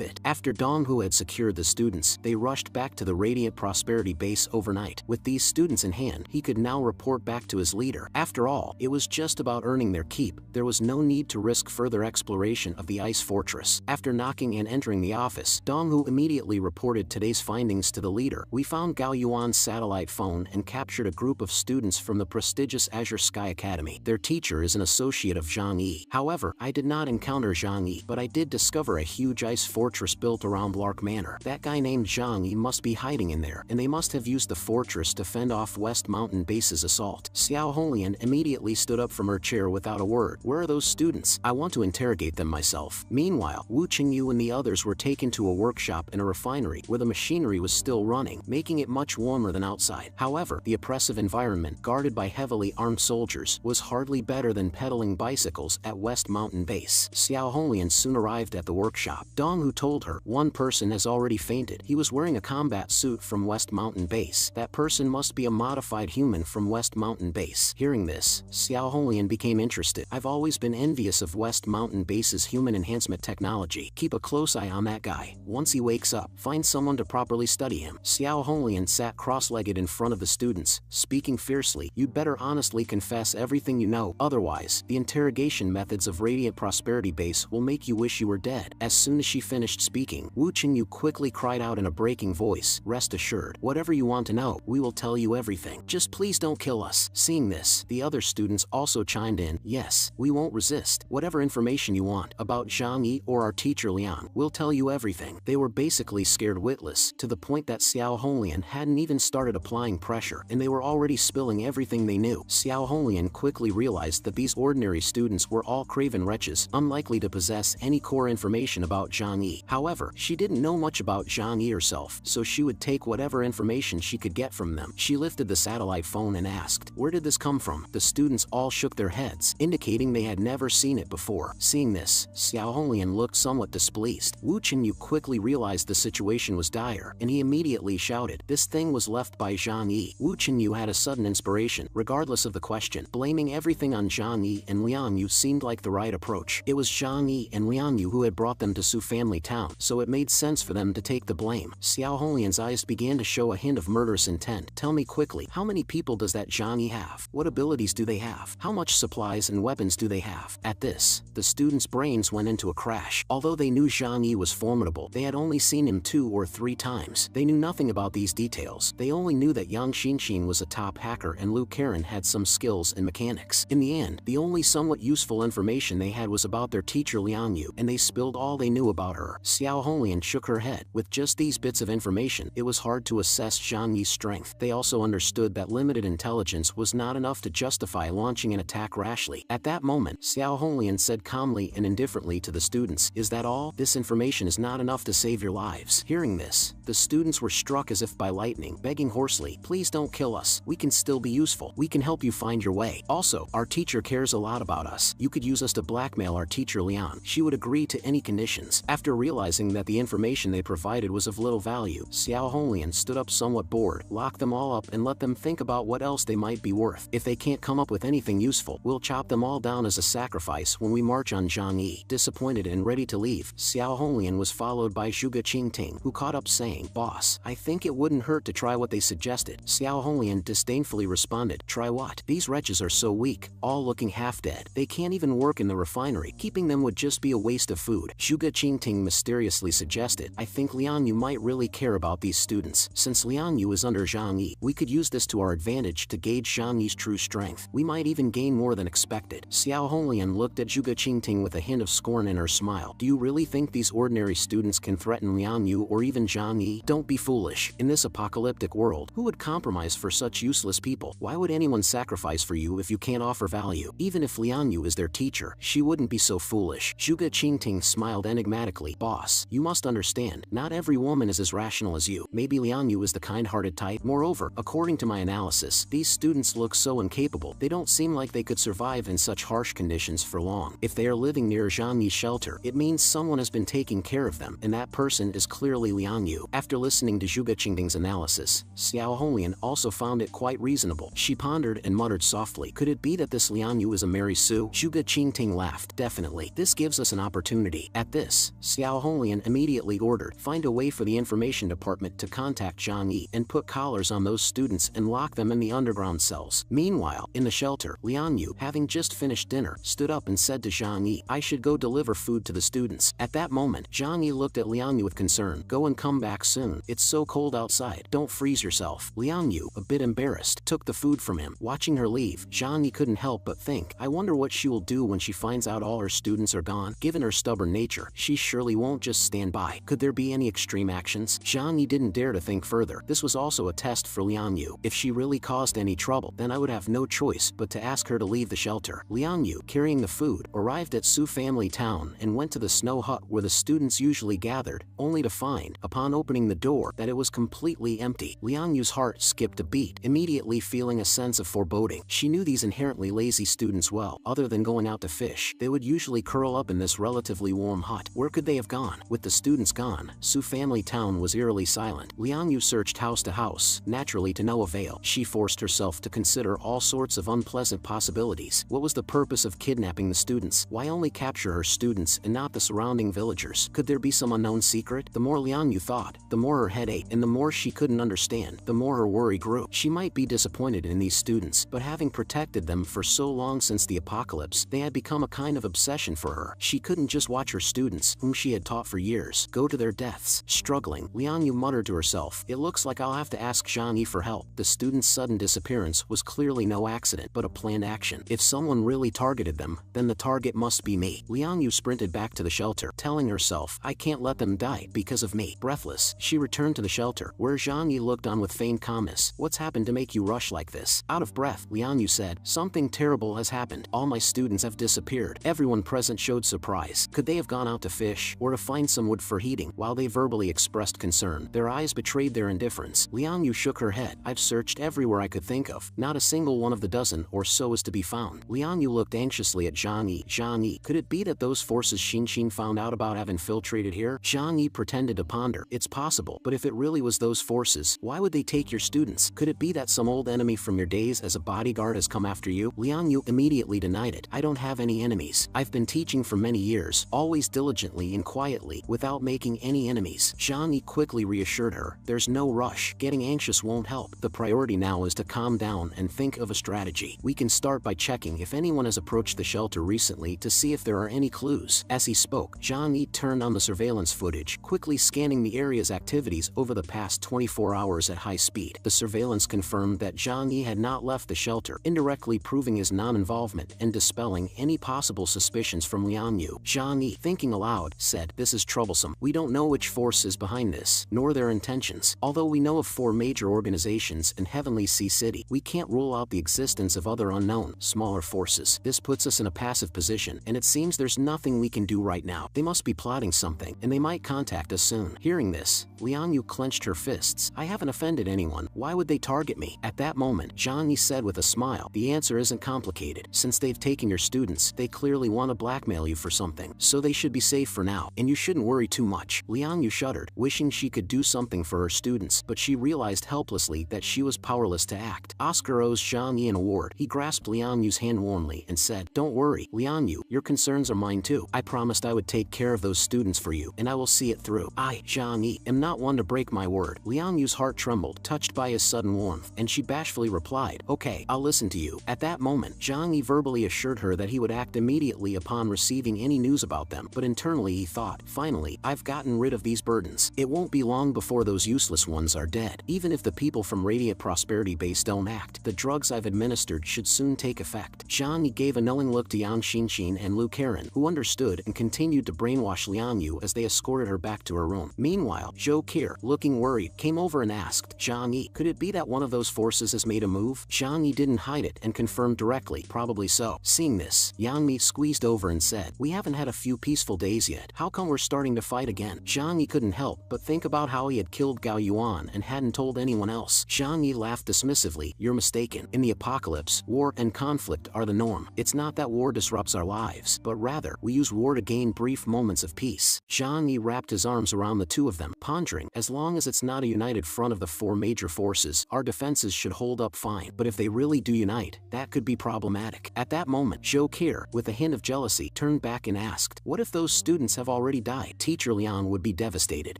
bit. After Dong Hu had secured the students, they rushed back to the Radiant Prosperity base overnight. With these students in hand, he could now report back to his leader. After all, it was just about earning their keep. There was no need to risk further exploration of the ice fortress. After knocking and entering the office, Dong Hu immediately reported today's findings to the leader. We found Gao Yuan's satellite phone and captured a group of students from the prestigious Azure Sky Academy. Their teacher is an associate of Zhang Yi. However, I did not encounter Zhang Yi, but I did discover a huge ice fortress built around Lark Manor. That guy named Zhang Yi must be hiding in there, and they must have used the fortress to fend off West Mountain Base's assault. Xiao Holian immediately stood up from her chair without a word. Where are those students? I want to interrogate them myself. Meanwhile, Wu Qingyu and the others were taken to a workshop in a refinery where the machinery was still running, making it much warmer than outside. However, the oppressive environment, guarded by heavily armed soldiers, was hardly better than pedaling bicycles at West Mountain Base. Xiao Holian soon arrived at the workshop. Dong Hu told her, one person has already fainted. He was wearing a combat suit from West Mountain Base. That person must be a modified human from West Mountain Base. Hearing this, Xiao Holian became interested. I've always been envious of West Mountain Base's human enhancement technology. Keep a close eye on that guy. Once he wakes up, find someone to properly study him. Xiao Holian sat cross-legged in front of the students, speaking fiercely. You'd better honestly confess everything you know. Otherwise, the interrogation methods of Radiant Prosperity Base will make you wish you were dead. As soon as she finished speaking, Wu Qingyu quickly cried out in a breaking voice, rest assured, whatever you want to know, we will tell you everything. Just please don't kill us. Seeing this, the other students also chimed in, yes, we won't resist. Whatever information you want about Zhang Yi or our teacher Liang, we'll tell you everything. They were basically scared witless, to the point that Xiao Holian hadn't even started applying pressure, and they were already spilling everything they knew. Xiao Holian quickly realized that these ordinary students were all craven wretches, unlikely to possess any core information about Zhang Yi. However, she didn't know much about Zhang Yi herself, so she would take whatever information she could get from them. She lifted the satellite phone and asked, where did this come from? The students all shook their heads, indicating they had never seen it before. Seeing this, Xiao Holian looked somewhat displeased. Wu Qingyu quickly realized the situation was dire, and he immediately shouted, this thing was left by Zhang Yi. Wu Qingyu had a sudden inspiration, regardless of the question. Blaming everything on Zhang Yi and Liang Yu seemed like the right approach. It was Zhang Yi and Liang Yu who had brought them to Su Family Town, so it made sense for them to take the blame. Xiao Holian's eyes began to show a hint of murderous intent. Tell me quickly, how many people does that Zhang Yi have? What abilities do they have? How much supplies and weapons do they have? At this, the students' brains went into a crash. Although they knew Zhang Yi was formidable, they had only seen him 2 or 3 times. They knew nothing about these details. They only knew that Yang Xinxin was a top hacker and Lu Karen had some skills in mechanics. In the end, the only somewhat useful information they had was about their teacher Liang Yu, and they spilled all they knew about her. Xiao Holian shook her head. With just these bits of information, it was hard to assess Zhang Yi's strength. They also understood that limited intelligence was not enough to justify launching an attack rashly. At that moment, Xiao Holian said calmly and indifferently to the students, is that all? This information is not enough to save your lives. Hearing this, the students were struck as if by lightning, begging hoarsely, please don't kill us. We can still be useful. We can help you find your way. Also, our teacher cares a lot about us. You could use us to blackmail our teacher Liang. She would agree to any conditions. After realizing that the information they provided was of little value, Xiao Holian stood up somewhat bored, locked them all up and let them think about what else they might be worth. If they can't come up with anything useful, we'll chop them all down as a sacrifice when we march on Zhang Yi. Disappointed and ready to leave, Xiao Holian was followed by Zhuge Qingting, who caught up saying, boss, I think it wouldn't hurt to try what they suggested. Xiao Holian disdainfully responded, try what? These wretches are so weak, all looking half dead. They can't even work in the refinery. Keeping them would just be a waste of food. Zhuge Qingting mysteriously suggested, I think Liang Yu might really care about these students. Since Liang Yu is under Zhang Yi, we could use this to our advantage to gauge Zhang Yi's true strength. We might even gain more than expected. Xiao Holian looked at Zhuge Qingting with a hint of scorn in her smile. Do you really think these ordinary students can threaten Liang Yu or even Zhang Yi? Don't be foolish. In this apocalyptic world, who would compromise for such useless people? Why would anyone sacrifice for you if you can't offer value? Even if Liang Yu is their teacher, she wouldn't be so foolish. Zhuge Qingting smiled enigmatically. Boss, you must understand, not every woman is as rational as you. Maybe Liang Yu is the kind-hearted type. Moreover, according to my analysis, these students look so incapable. They don't seem like they could survive in such harsh conditions for long. If they are living near Zhang Yi's shelter, it means someone has been taking care of them, and that person is clearly Liang Yu. After listening to Zhuge Qingting's analysis, Xiao Holian also found it quite reasonable. She pondered and muttered softly, could it be that this Liang Yu is a Mary Sue? Su? Zhuge Qingting laughed. Definitely. This gives us an opportunity. At this, Xiao Holian immediately ordered, find a way for the information department to contact Zhang Yi and put collars on those students and lock them in the underground cells. Meanwhile, in the shelter, Liang Yu, having just finished dinner, stood up and said to Zhang Yi, I should go deliver food to the students. At that moment, Zhang Yi looked at Liang Yu with concern. Go and come back soon. It's so cold outside. Don't freeze yourself. Liang Yu, a bit embarrassed, took the food from him. Watching her leave, Zhang Yi couldn't help but think, I wonder what she will do when she finds out all her students are gone. Given her stubborn nature, she surely won't just stand by. Could there be any extreme actions? Zhang Yi didn't dare to think further. This was also a test for Liang Yu. If she really caused any trouble, then I would have no choice but to ask her to leave the shelter. Liang Yu, carrying the food, arrived at Su family town and went to the snow hut where the students usually gathered, only to find, upon opening the door, that it was completely empty. Liang Yu's heart skipped a beat, immediately feeling a sense of foreboding. She knew these inherently lazy students well. Other than going out to fish, they would usually curl up in this relatively warm hut. Where could they have gone? With the students gone, Su family town was eerily silent. Liang Yu searched house to house, naturally to no avail. She forced herself to consider all sorts of unpleasant possibilities. What was the purpose of kidnapping the students? Why only capture her students and not the surrounding villagers? Could there be some unknown secret? The more Liang Yu thought, the more her head ached, and the more she couldn't understand, the more her worry grew. She might be disappointed in these students, but having protected them for so long since the apocalypse, they had become a kind of obsession for her. She couldn't just watch her students, whom she had taught for years, go to their deaths. Struggling, Liang Yu muttered to herself, it looks like I'll have to ask Zhang Yi for help. The students' sudden disappearance was clearly no accident, but a planned action. If someone really targeted them, then the target must be me. Liang Yu sprinted back to the shelter, telling herself, I can't let them die because of me. Breathless, she returned to the shelter, where Zhang Yi looked on with feigned calmness. What's happened to make you rush like this? Out of breath, Liang Yu said, something terrible has happened. All my students have disappeared. Everyone present showed surprise. Could they have gone out to fish, or to find some wood for heating? While they verbally expressed concern, their eyes betrayed their indifference. Liang Yu shook her head. I've searched everywhere I could think of. Not a single one of the dozen or so is to be found. Liang Yu looked anxiously at Zhang Yi. Zhang Yi, could it be that those forces Xin found out about have infiltrated here? Zhang Yi pretended to ponder. It's possible, but if it really was those forces, why would they take your students? Could it be that some old enemy from your days as a bodyguard has come after you? Liang Yu immediately denied it. I don't have any enemies. I've been teaching for many years, always diligently and quietly, without making any enemies. Zhang Yi quickly reassured her. There's no rush. Getting anxious won't help. The priority now is to calm down and think of a strategy. We can start by checking if anyone has approached the shelter recently to see if there are any clues. As he spoke, Zhang Yi turned on the surveillance footage, quickly scanning the area's activities over the past 24 hours at high speed. The surveillance confirmed that Zhang Yi had not left the shelter, indirectly proving his non-involvement and dispelling any possible suspicions from Liang Yu. Zhang Yi, thinking aloud, said, this is troublesome. We don't know which force is behind this, nor their intentions. Although we know of 4 major organizations in Heavenly Sea City, we can't rule out the existence of other unknown, smaller forces. This puts us in a passive position, and it seems there's nothing we can do right now. They must be plotting something, and they might contact us soon. Hearing this, Liang Yu clenched her fists. I haven't offended anyone. Why would they target me? At that moment, Zhang Yi said with a smile, the answer isn't complicated. Since they've taken your students, they clearly want to blackmail you for something, so they should be safe for now, and you shouldn't worry too much. Liang Yu shuddered, wishing she could do something for her students, but she realized helplessly that she was powerless to act. Oscar owes Zhang Yi an award. He grasped Liang Yu's hand warmly and said, don't worry, Liang Yu, your concerns are mine too. I promised I would take care of those students for you, and I will see it through. I, Zhang Yi, am not one to break my word. Liang Yu's heart trembled, touched by his sudden warmth, and she bashfully replied, okay, I'll listen to you. At that moment, Zhang Yi verbally assured her that he would act immediately upon receiving any news about them, but internally he thought, finally, I've gotten rid of these burdens. It won't be long before those useless ones are dead. Even if the people from Radiant Prosperity Base don't act, the drugs I've administered should soon take effect. Zhang Yi gave a knowing look to Yang Xinxin and Lu Karen, who understood and continued to brainwash Liang Yu as they escorted her back to her room. Meanwhile, Zhou Qir, looking worried, came over and asked, Zhang Yi, could it be that one of those forces has made a move? Zhang Yi didn't hide it and confirmed directly, probably so. Seeing this, Yang Mi squeezed over and said, we haven't had a few peaceful days yet. How come we're starting to fight again? Zhang Yi couldn't help but think about how he had killed Gao Yuan and hadn't told anyone else. Zhang Yi laughed dismissively. You're mistaken. In the apocalypse, war and conflict are the norm. It's not that war disrupts our lives, but rather, we use war to gain brief moments of peace. Zhang Yi wrapped his arms around the two of them, pondering, as long as it's not a united front of the 4 major forces, our defenses should hold up fine. But if they really do unite, that could be problematic. At that that moment, Zhou Ke, with a hint of jealousy, turned back and asked, "What if those students have already died?" Teacher Liang would be devastated.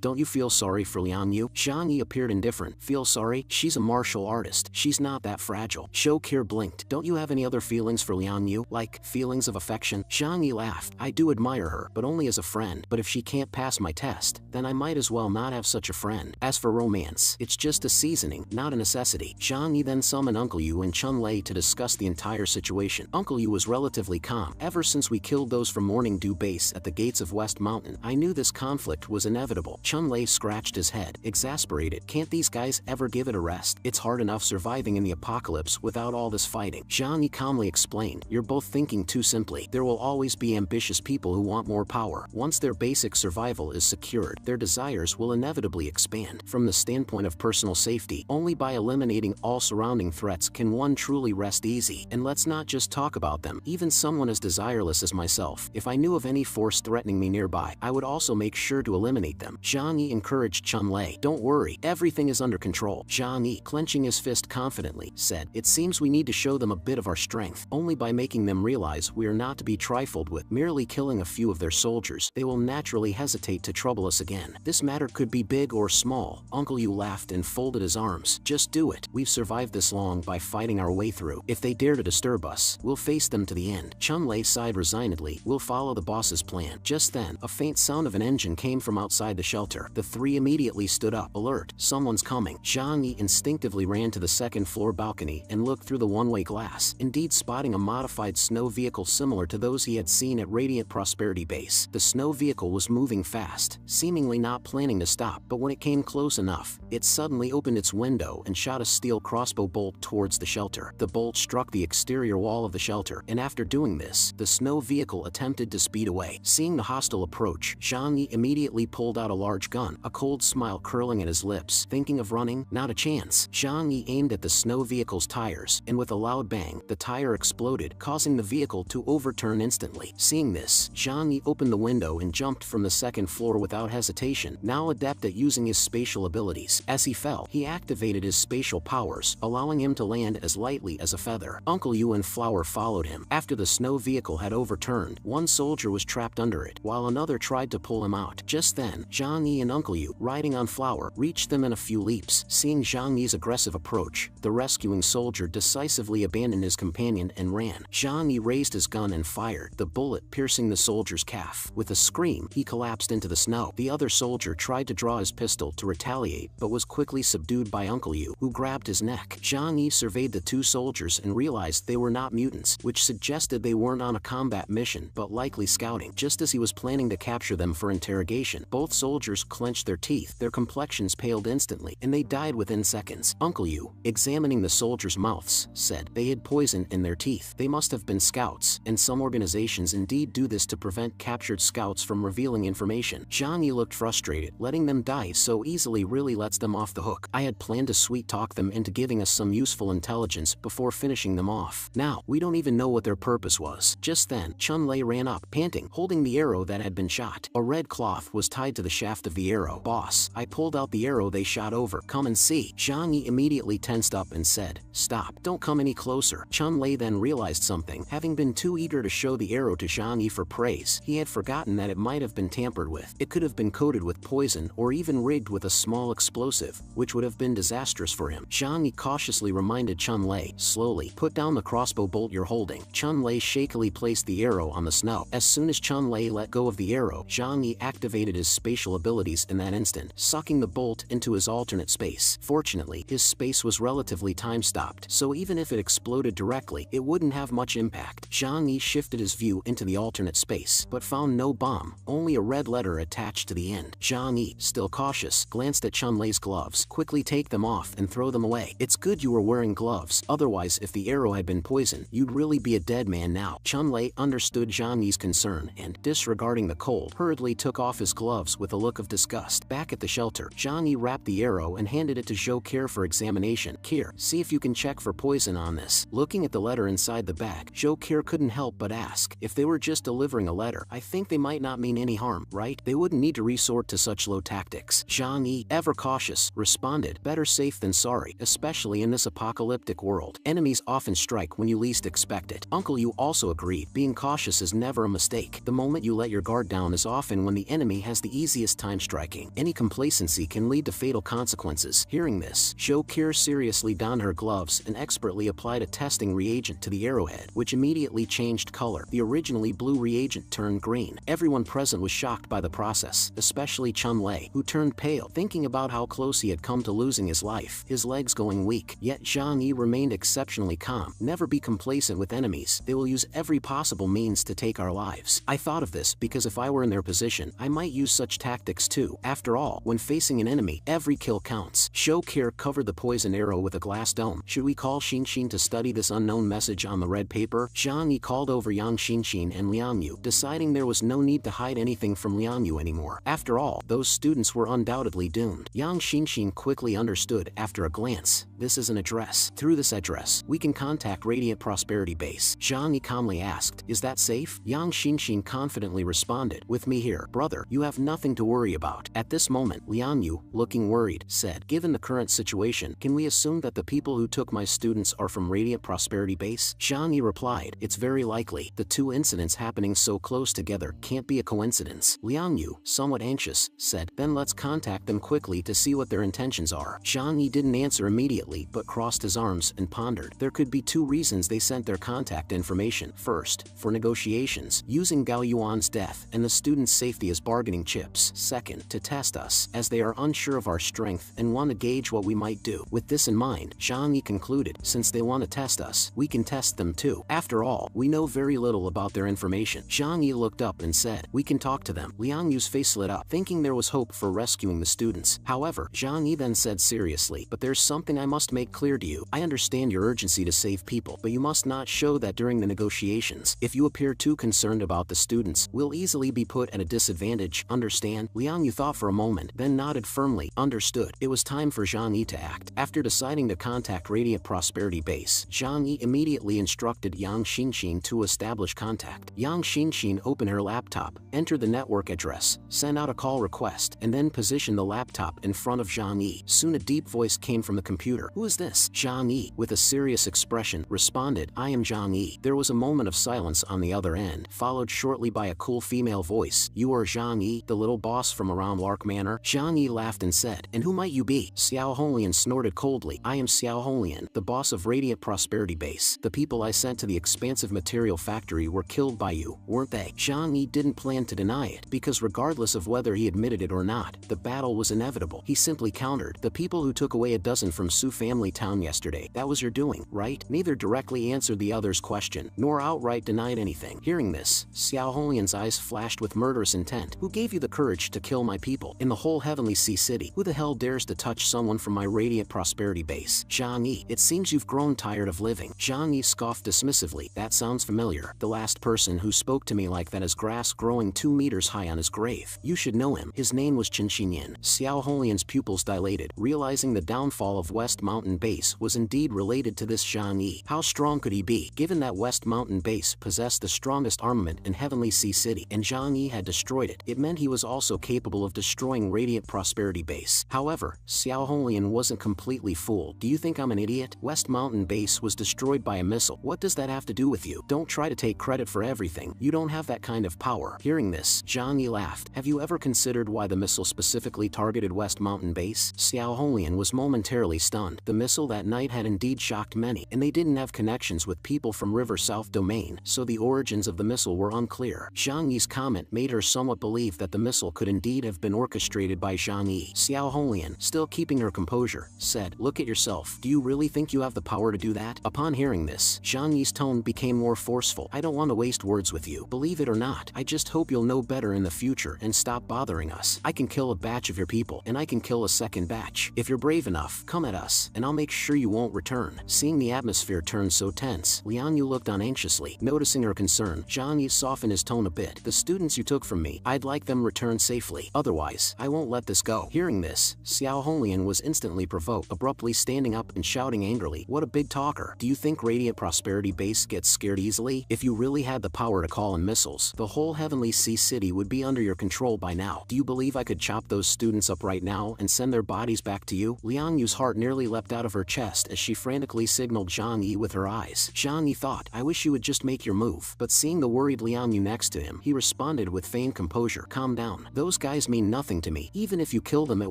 "Don't you feel sorry for Liang Yu?" Zhang Yi appeared indifferent. "Feel sorry? She's a martial artist. She's not that fragile." Zhou Ke blinked. "Don't you have any other feelings for Liang Yu? Like, feelings of affection?" Zhang Yi laughed. "I do admire her, but only as a friend. But if she can't pass my test, then I might as well not have such a friend. As for romance, it's just a seasoning, not a necessity." Zhang Yi then summoned Uncle Yu and Chun Lei to discuss the entire situation. Uncle Yu was relatively calm. "Ever since we killed those from Morning Dew Base at the gates of West Mountain, I knew this conflict was inevitable." Chun Lei scratched his head, exasperated. "Can't these guys ever give it a rest? It's hard enough surviving in the apocalypse without all this fighting." Zhang Yi calmly explained, "You're both thinking too simply. There will always be ambitious people who want more power. Once their basic survival is secured, their desires will inevitably expand. From the standpoint of personal safety, only by eliminating all surrounding threats can one truly rest easy. And let's not just talk about them. Even someone as desireless as myself, if I knew of any force threatening me nearby, I would also make sure to eliminate them." Zhang Yi encouraged Chun Lei. "Don't worry, everything is under control." Zhang Yi, clenching his fist confidently, said, "It seems we need to show them a bit of our strength. Only by making them realize we are not to be trifled with. Merely killing a few of their soldiers, they will naturally hesitate to trouble us again. This matter could be big or small." Uncle Yu laughed and folded his arms. "Just do it. We've survived this long by fighting our way through. If they dare to disturb us, we'll face them to the end." Chun Lei sighed resignedly. "We'll follow the boss's plan." Just then, a faint sound of an engine came from outside the shelter. The three immediately stood up, alert. "Someone's coming." Zhang Yi instinctively ran to the second-floor balcony and looked through the one-way glass, indeed spotting a modified snow vehicle similar to those he had seen at Radiant Prosperity Base. The snow vehicle was moving fast, seemingly not planning to stop, but when it came close enough, it suddenly opened its window and shot a steel crossbow bolt towards the shelter. The bolt struck the exterior wall of the shelter, and after doing this, the snow vehicle attempted to speed away. Seeing the hostile approach, Zhang Yi immediately pulled out a large gun, a cold smile curling at his lips. Thinking of running? Not a chance. Zhang Yi aimed at the snow vehicle's tires, and with a loud bang, the tire exploded, causing the vehicle to overturn instantly. Seeing this, Zhang Yi opened the window and jumped from the second floor without hesitation, now adept at using his spatial abilities. As he fell, he activated his spatial powers, allowing him to land as lightly as a feather. Uncle Yu and Flower followed him. After the snow vehicle had overturned, one soldier was trapped under it, while another tried to pull him out. Just then, Zhang Yi and Uncle Yu, riding on Flower, reached them in a few leaps. Seeing Zhang Yi's aggressive approach, the rescuing soldier decisively abandoned his companion and ran. Zhang Yi raised his gun and fired, the bullet piercing the soldier's calf. With a scream, he collapsed into the snow. The other soldier tried to draw his pistol to retaliate, but was quickly subdued by Uncle Yu, who grabbed his neck. Zhang Yi surveyed the two soldiers and realized they were not mutants, which suggested they weren't on a combat mission, but likely scouting. Just as he was planning to capture them for interrogation, both soldiers clenched their teeth, their complexions paled instantly, and they died within seconds. Uncle Yu, examining the soldiers' mouths, said, "They had poison in their teeth. They must have been scouts, and some organizations indeed do this to prevent captured scouts from revealing information." Zhang Yi looked frustrated. Letting them die so easily really lets them off the hook. I had planned to sweet-talk them into giving us some useful intelligence before finishing them off. Now, we don't even know what their purpose was. Just then, Chun Lei ran up, panting, holding the arrow that had been shot. A red cloth was tied to the shaft of the arrow. "Boss, I pulled out the arrow they shot over. Come and see." Zhang Yi immediately tensed up and said, "Stop, don't come any closer." Chun Lei then realized something. Having been too eager to show the arrow to Zhang Yi for praise, he had forgotten that it might have been tampered with. It could have been coated with poison or even rigged with a small explosive, which would have been disastrous for him. Zhang Yi cautiously reminded Chun Lei, "Slowly, put down the crossbow bolt you're holding." Chun Lei shakily placed the arrow on the snow. As soon as Chun Lei let go of the arrow, Zhang Yi activated his spatial abilities in that instant, sucking the bolt into his alternate space. Fortunately, his space was relatively time-stopped, so even if it exploded directly, it wouldn't have much impact. Zhang Yi shifted his view into the alternate space, but found no bomb, only a red letter attached to the end. Zhang Yi, still cautious, glanced at Chun Lei's gloves. "Quickly take them off and throw them away. It's good you were wearing gloves, otherwise if the arrow had been poisoned, you'd really be a dead man now." Chun Lei understood Zhang Yi's concern and, disregarding the cold, hurriedly took off his gloves with a look of disgust. Back at the shelter, Zhang Yi wrapped the arrow and handed it to Zhou Ke for examination. "Here, see if you can check for poison on this." Looking at the letter inside the bag, Zhou Ke couldn't help but ask, "If they were just delivering a letter, I think they might not mean any harm, right? They wouldn't need to resort to such low tactics." Zhang Yi, ever cautious, responded, "Better safe than sorry, especially in this apocalyptic world. Enemies often strike when you least expect expect it. Uncle Yu also agreed, being cautious is never a mistake. The moment you let your guard down is often when the enemy has the easiest time striking. Any complacency can lead to fatal consequences. Hearing this, Shokir seriously donned her gloves and expertly applied a testing reagent to the arrowhead, which immediately changed color. The originally blue reagent turned green. Everyone present was shocked by the process, especially Chun Lei, who turned pale, thinking about how close he had come to losing his life, his legs going weak. Yet Zhang Yi remained exceptionally calm. Never be complacent with enemies. They will use every possible means to take our lives. I thought of this because if I were in their position, I might use such tactics too. After all, when facing an enemy, every kill counts. Shokir covered the poison arrow with a glass dome. Should we call Xinshin to study this unknown message on the red paper? Zhang Yi called over Yang Xinshin and Liang Yu, deciding there was no need to hide anything from Liang Yu anymore. After all, those students were undoubtedly doomed. Yang Xinshin quickly understood after a glance. This is an address. Through this address, we can contact Radiant Prosperity Base. Zhang Yi calmly asked, "Is that safe?" Yang Xinshin confidently responded, "With me here, brother, you have nothing to worry about." At this moment, Liang Yu, looking worried, said, "Given the current situation, can we assume that the people who took my students are from Radiant Prosperity Base?" Zhang Yi replied, "It's very likely. The two incidents happening so close together can't be a coincidence." Liang Yu, somewhat anxious, said, "Then let's contact them quickly to see what their intentions are." Zhang Yi didn't answer immediately but crossed his arms and pondered. There could be two reasons they sent their contact information. First, for negotiations, using Gao Yuan's death and the students' safety as bargaining chips. Second, to test us, as they are unsure of our strength and want to gauge what we might do. With this in mind, Zhang Yi concluded, since they want to test us, we can test them too. After all, we know very little about their information. Zhang Yi looked up and said, "We can talk to them." Liang Yu's face lit up, thinking there was hope for rescuing the students. However, Zhang Yi then said seriously, "But there's something I must make clear to you. I understand your urgency to save people, but you must not show that during the negotiations. If you appear too concerned about the students, we'll easily be put at a disadvantage. Understand?" Liang Yu thought for a moment, then nodded firmly. Understood. It was time for Zhang Yi to act. After deciding to contact Radiant Prosperity Base, Zhang Yi immediately instructed Yang Xinshin to establish contact. Yang Xinshin opened her laptop, entered the network address, sent out a call request, and then positioned the laptop in front of Zhang Yi. Soon a deep voice came from the computer. "Who is this?" Zhang Yi, with a serious expression, responded, "I am Zhang Yi." There was a moment of silence on the other end, followed shortly by a cool female voice. "You are Zhang Yi, the little boss from around Lark Manor?" Zhang Yi laughed and said, "And who might you be?" Xiao Holian snorted coldly. "I am Xiao Holian, the boss of Radiant Prosperity Base. The people I sent to the expansive material factory were killed by you, weren't they?" Zhang Yi didn't plan to deny it, because regardless of whether he admitted it or not, the battle was inevitable. He simply countered, "The people who took away a dozen from Su family town yesterday, that was your doing, right?" Neither directly answered the other's question, nor outright denied anything. Hearing this, Xiao Holian's eyes flashed with murderous intent. "Who gave you the courage to kill my people? In the whole Heavenly Sea City, who the hell dares to touch someone from my Radiant Prosperity Base?" "Zhang Yi, it seems you've grown tired of living." Zhang Yi scoffed dismissively. "That sounds familiar. The last person who spoke to me like that is grass growing 2 meters high on his grave. You should know him. His name was Chen Xinyan." Xiao Holian's pupils dilated, realizing the downfall of West Mountain Base was indeed related to this Zhang Yi. How strong could he be, given that West Mountain Base possessed the strongest armament in Heavenly Sea City, and Zhang Yi had destroyed it? It meant he was also capable of destroying Radiant Prosperity Base. However, Xiao Holian wasn't completely fooled. "Do you think I'm an idiot? West Mountain Base was destroyed by a missile. What does that have to do with you? Don't try to take credit for everything. You don't have that kind of power." Hearing this, Zhang Yi laughed. "Have you ever considered why the missile specifically targeted West Mountain Base?" Xiao Holian was momentarily stunned. The missile that night had indeed shocked many, and they didn't have connections with people from River South Domain, so the origins of the missile were unclear. Zhang Yi's comment made her somewhat believe that the missile could indeed have been orchestrated by Zhang Yi. Xiao Holian, still keeping her composure, said, "Look at yourself. Do you really think you have the power to do that?" Upon hearing this, Zhang Yi's tone became more forceful. "I don't want to waste words with you. Believe it or not, I just hope you'll know better in the future and stop bothering us. I can kill a batch of your people, and I can kill a second batch. If you're brave enough, come at us, and I'll make sure you won't return." Seeing the atmosphere turn so tense, Liang Yu looked on anxiously. Noticing her concern, Zhang Yi softened his tone a bit. "The students you took from me, I'd like them returned safely. Otherwise, I won't let this go." Hearing this, Xiao Holian was instantly provoked, abruptly standing up and shouting angrily, "What a big talker. Do you think Radiant Prosperity Base gets scared easily? If you really had the power to call in missiles, the whole Heavenly Sea City would be under your control by now. Do you believe I could chop those students up right now and send their bodies back to you?" Liang Yu's heart nearly leapt out of her chest as she frantically signaled Zhang Yi with her eyes. Zhang Yi thought, I wish you would just make your move. But seeing the worried Liang Yu next to him, he responded with feigned composure. Calm down. Those guys mean nothing to me. Even if you kill them, it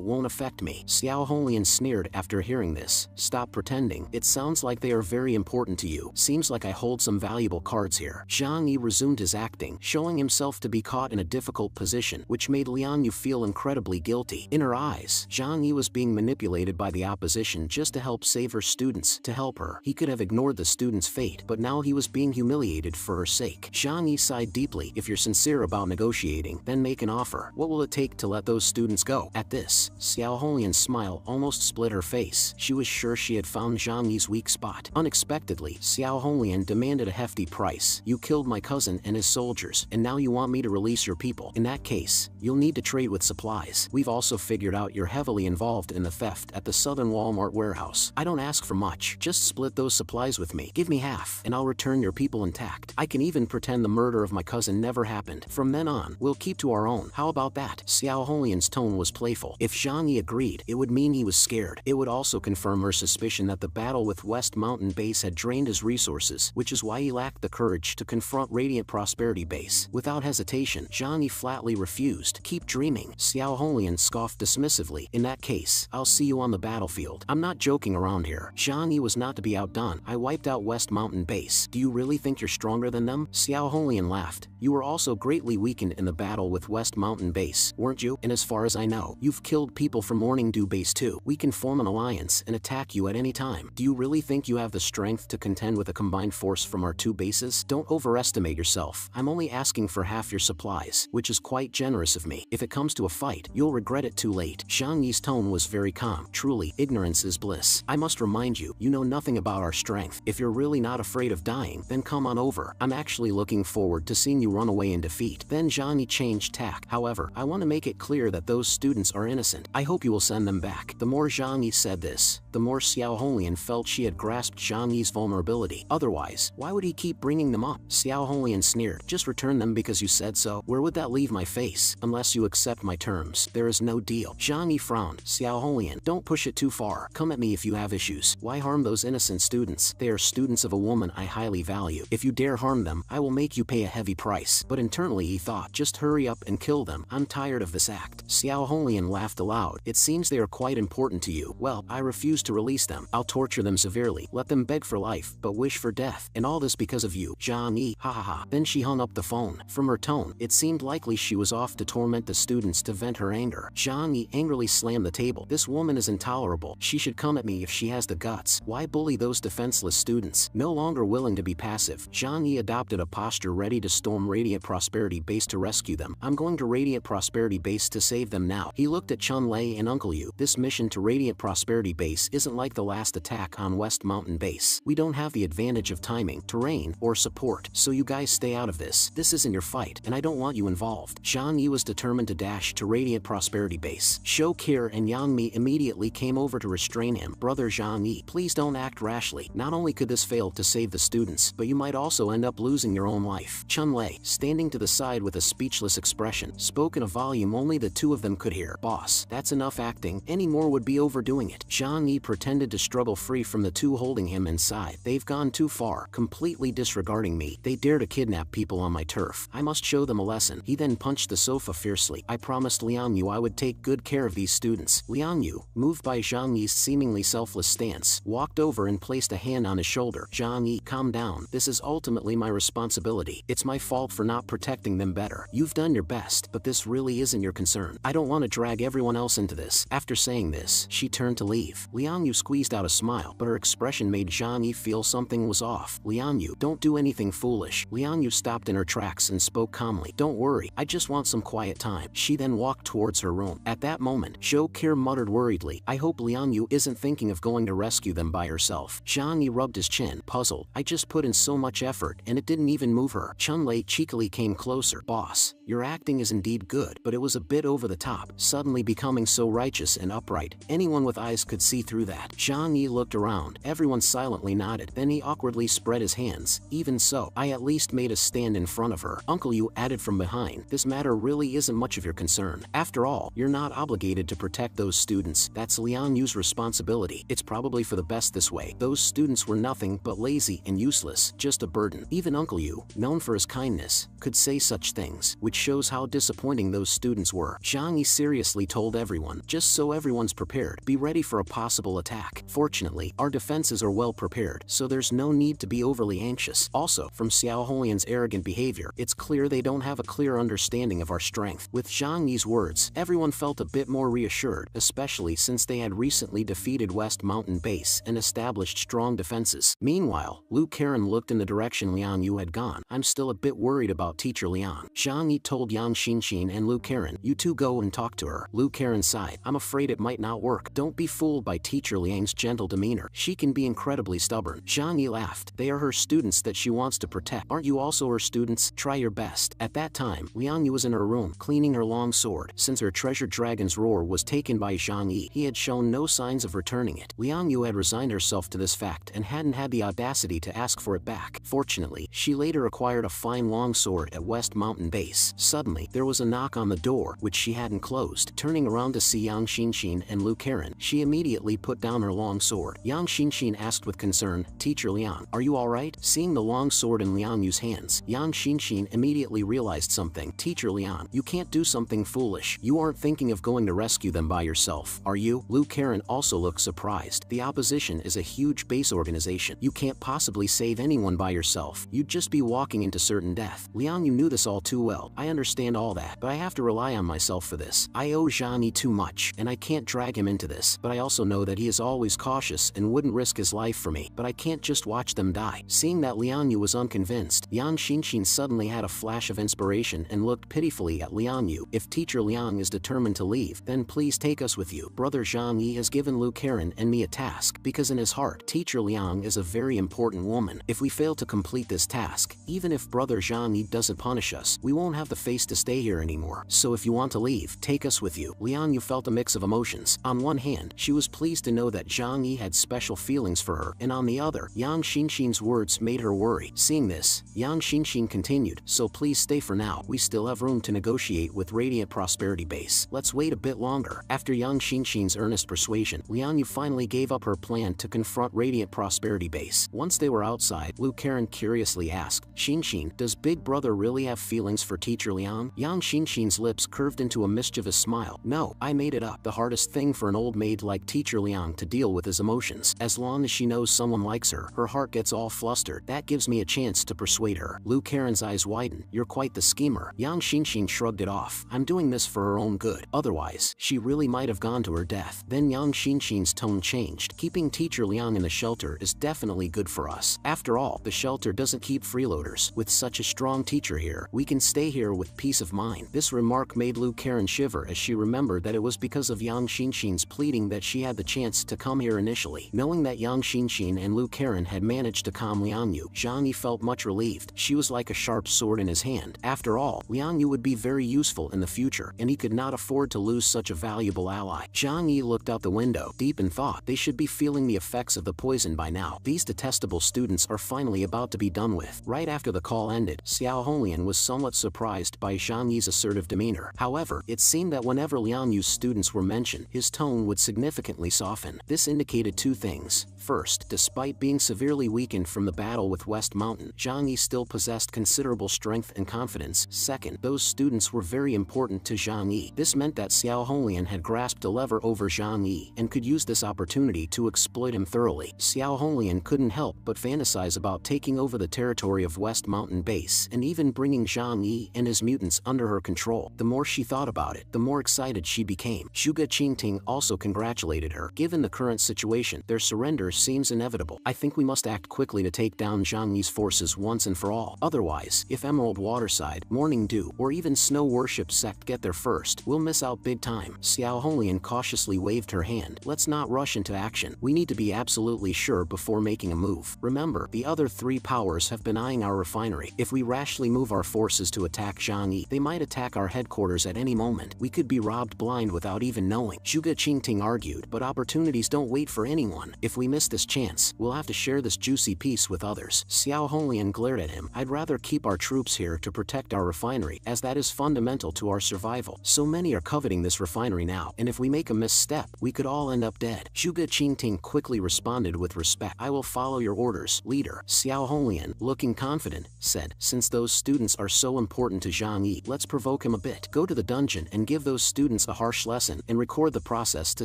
won't affect me. Xiao Honglian sneered after hearing this. Stop pretending. It sounds like they are very important to you. Seems like I hold some valuable cards here. Zhang Yi resumed his acting, showing himself to be caught in a difficult position, which made Liang Yu feel incredibly guilty. In her eyes, Zhang Yi was being manipulated by the opposition just to help save her students. To help her, he could have ignored the students' fate, but now he was being humiliated for her sake. Zhang Yi sighed deeply. If you're sincere about negotiating, then make an offer. What will it take to let those students go? At this, Xiao Honglian's smile almost split her face. She was sure she had found Zhang Yi's weak spot. Unexpectedly, Xiao Honglian demanded a hefty price. You killed my cousin and his soldiers, and now you want me to release your people. In that case, you'll need to trade with supplies. We've also figured out you're heavily involved in the theft at the Southern Walmart warehouse. I don't ask for much. Just split those supplies with me. Give me half, and I'll return your people intact. I can even pretend the murder of my cousin never happened. From then on, we'll keep to our own. How about that? Xiao Honglian's tone was playful. If Zhang Yi agreed, it would mean he was scared. It would also confirm her suspicion that the battle with West Mountain Base had drained his resources, which is why he lacked the courage to confront Radiant Prosperity Base. Without hesitation, Zhang Yi flatly refused. Keep dreaming. Xiao Honglian scoffed dismissively. In that case, I'll see you on the battlefield. I'm not joking around here. Zhang Yi was not to be outdone. I wiped out West Mountain Base. Do you really think you're stronger than them? Xiao Honglian laughed. You were also greatly weakened in the battle with West Mountain Base, weren't you? And as far as I know, you've killed people from Morning Dew Base too. We can form an alliance and attack you at any time. Do you really think you have the strength to contend with a combined force from our two bases? Don't overestimate yourself. I'm only asking for half your supplies, which is quite generous of me. If it comes to a fight, you'll regret it too late. Zhang Yi's tone was very calm. Truly, ignorance is bliss. I must remind you, you know nothing about our strength. If you're really not afraid of dying, then come on over. I'm actually looking forward to seeing you run away in defeat. Then Zhang Yi changed tack. However, I want to make it clear that those students are innocent. I hope you will send them back. The more Zhang Yi said this, the more Xiao Honglian felt she had grasped Zhang Yi's vulnerability. Otherwise, why would he keep bringing them up? Xiao Honglian sneered. Just return them because you said so. Where would that leave my face? Unless you accept my terms, there is no deal. Zhang Yi frowned. Xiao Honglian, don't push it too far. Come at me if you have issues. Why harm those innocent students? They are students of a woman I highly value. If you dare harm them, I will make you pay a heavy price. But internally he thought, just hurry up and kill them. I'm tired of this act. Xiao Honglian laughed aloud. It seems they are quite important to you. Well, I refuse to release them. I'll torture them severely. Let them beg for life, but wish for death. And all this because of you. Zhang Yi, ha ha ha. Then she hung up the phone. From her tone, it seemed likely she was off to torment the students to vent her anger. Zhang Yi angrily slammed the table. This woman is intolerable. She should come at me if she has the guts. Why bully those defenseless students? No longer willing to be passive, Zhang Yi adopted a posture ready to storm Radiant Prosperity Base to rescue them. I'm going to Radiant Prosperity Base to save them now. He looked at Chun Lei and Uncle Yu. This mission to Radiant Prosperity Base isn't like the last attack on West Mountain Base. We don't have the advantage of timing, terrain, or support, so you guys stay out of this. This isn't your fight, and I don't want you involved. Zhang Yi was determined to dash to Radiant Prosperity Base. Shou Kir and Yang Mi immediately came over to restrain him. Brother Zhang Yi, please don't act rashly. Not only could this fail to save the students, but you might also end up losing your own life. Chun Lei, standing to the side with a speechless expression, spoke in a volume only the two of them could hear. Boss, that's enough acting. Any more would be overdoing it. Zhang Yi pretended to struggle free from the two holding him inside. They've gone too far, completely disregarding me. They dare to kidnap people on my turf. I must show them a lesson. He then punched the sofa fiercely. I promised Liang Yu I would take good care of these students. Liang Yu, moved by Zhang Yi's seemingly selfless stance, walked over and placed a hand on his shoulder. Zhang Yi, calm down. This is ultimately my responsibility. It's my fault for not protecting them better. You've done your best, but this really isn't your concern. I don't want to drag everyone else into this. After saying this, she turned to leave. Liang Yu squeezed out a smile, but her expression made Zhang Yi feel something was off. Liang Yu, don't do anything foolish. Liang Yu stopped in her tracks and spoke calmly. Don't worry, I just want some quiet time. She then walked towards her room. At that moment, Shou Kir muttered worriedly, I hope Liang Yu isn't thinking of going to rescue them by herself. Zhang Yi rubbed his chin, puzzled. I just put in so much effort and it didn't even move her. Chun Lei cheekily came closer. Boss, your acting is indeed good, but it was a bit over the top, suddenly becoming so righteous and upright. Anyone with eyes could see through that. Zhang Yi looked around. Everyone silently nodded. Then he awkwardly spread his hands. Even so, I at least made a stand in front of her. Uncle Yu added from behind. This matter really isn't much of your concern. After all, you're not obligated to protect those students. That's Liang Yu's responsibility. It's probably for the best this way. Those students were nothing but lazy and useless, just a burden. Even Uncle Yu, known for his kindness, could say such things, which shows how disappointing those students were. Zhang Yi seriously told everyone, just so everyone's prepared, be ready for a possible attack. Fortunately, our defenses are well prepared, so there's no need to be overly anxious. Also, from Xiao Holian's arrogant behavior, it's clear they don't have a clear understanding of our strength. With Zhang Yi's words, everyone felt a bit more reassured, especially since they had recently defeated West Mountain Base and established strong defenses. Meanwhile, Lu Karen looked in the direction Liang Yu had gone. I'm still a bit worried about Teacher Liang. Zhang Yi told Yang Xinxin and Lu Karen, you two go and talk to her. Lu Karen sighed, I'm afraid it might not work. Don't be fooled by Teacher Liang's gentle demeanor. She can be incredibly stubborn. Zhang Yi laughed. They are her students that she wants to protect. Aren't you also her students? Try your best. At that time, Liang Yu was in her room, cleaning her long sword. Since her treasured dragon's roar was taken by Zhang Yi, he had shown no signs of returning it. Liang Yu had resigned herself to this fact and hadn't had the audacity to ask for it back. Fortunately, she later acquired a fine long sword at West Mountain Base. Suddenly, there was a knock on the door, which she hadn't closed. Turning around to see Yang Xinxin and Lu Karen, she immediately put down her long sword. Yang Xinxin asked with concern, Teacher Liang, are you alright? Seeing the long sword in Liang Yu's hands, Yang Xinxin immediately realized something. Teacher Liang, you can't do something foolish. You aren't thinking of going to rescue them by yourself, are you? Lu Karen also looked surprised. The opposition is a huge base organization. You can't possibly save anyone by yourself. You'd just be walking into certain death. Liang Yu knew this all too well. I understand all that, but I have to rely on myself for this. I owe Zhang Yi too much, and I can't drag him into this. But I also know that he is always cautious and wouldn't risk his life for me. But I can't just watch them die. Seeing that Liang Yu was unconvinced, Yang Xinxin suddenly had a flash of inspiration and looked pitifully at Liang Yu. If Teacher Liang is determined to leave, then please take us with you. Brother Zhang Yi has given Lu Karen and me a task, because in his heart, Teacher Liang is a very important woman. If we fail to complete this task, even if Brother Zhang Yi doesn't punish us, we won't have the face to stay here anymore. So if you want to leave, take us with you. Liang Yu felt a mix of emotions. On one hand, she was pleased to know that Zhang Yi had special feelings for her, and on the other, Yang Xinxin's words made her worry. Seeing this, Yang Xinxin continued, so please stay for now. We still have room to negotiate with Radiant Prosperity Base. Let's wait a bit longer. After Yang Xinxin's earnest persuasion, Liang Yu finally gave up her plan to confront Radiant Prosperity Base. Once they were outside, Lu Karen curiously asked, Xinxin, does Big Brother really have feelings for Teacher Liang? Yang Xinxin's lips curved into a mischievous smile. No, I made it up. The hardest thing for an old maid like Teacher Liang to deal with is emotions. As long as she knows someone likes her, her heart gets all flustered. That gives me a chance to persuade her. Lu Karen's eyes widened. You're quite the schemer. Yang Xinxin shrugged it off. I'm doing this for her own good. Otherwise, she really might have gone to her death. Then Yang Xinxin's tone changed. Keeping Teacher Liang in the shelter is definitely good for us. After all, the shelter doesn't keep freeloaders. With such a strong teacher here, we can stay here with peace of mind. This remark made Lu Karen shiver as she remembered that it was because of Yang Xinxin's pleading that she had the chance to come here initially. Knowing that Yang Xinxin and Lu Karen had managed to calm Liang Yu, Zhang Yi felt much relieved. She was like a sharp sword in his hand. After all, Liang Yu would be very useful in the future, and he could not afford to lose such a valuable ally. Zhang Yi looked out the window, deep in thought. They should be feeling the effects of the poison by now. These detestable students are finally about to be done with. Right after the call ended, Xiao Holian was somewhat surprised by Zhang Yi's assertive demeanor. However, it seemed that whenever Liang Yu's students were mentioned, his tone would significantly soften. This indicated two things. First, despite being severely weakened from the battle with West Mountain, Zhang Yi still possessed considerable strength and confidence. Second, those students were very important to Zhang Yi. This meant that Xiao Holian had grasped a lever over Zhang Yi and could use this opportunity to exploit him thoroughly. Xiao Holian couldn't help but fantasize about taking over the territory of West Mountain Base and even bringing Zhang Yi and his mutants under her control. The more she thought about it, the more excited she became. Zhuge Qingting also congratulated her. Given the current situation, their surrender seems inevitable. I think we must act quickly to take down Zhang Yi's forces once and for all. Otherwise, if Emerald Waterside, Morning Dew, or even Snow Worship Sect get there first, we'll miss out big time. Xiao Holian cautiously waved her hand. Let's not rush into action. We need to be absolutely sure before making a move. Remember, the other three powers have been eyeing our refinery. If we rashly move our forces to attack Zhang Yi, they might attack our headquarters at any moment. We could be robbed blind without even knowing. Zhuge Qingting argued, but opportunities don't wait for anyone. If we miss this chance, we'll have to share this juicy piece with others. Xiao Holian glared at him. I'd rather keep our troops here to protect our refinery, as that is fundamental to our survival. So many are coveting this refinery now, and if we make a misstep, we could all end up dead. Zhuge Qingting quickly responded with respect. I will follow follow your orders, leader. Xiao Honglian, looking confident, said, since those students are so important to Zhang Yi, let's provoke him a bit. Go to the dungeon and give those students a harsh lesson and record the process to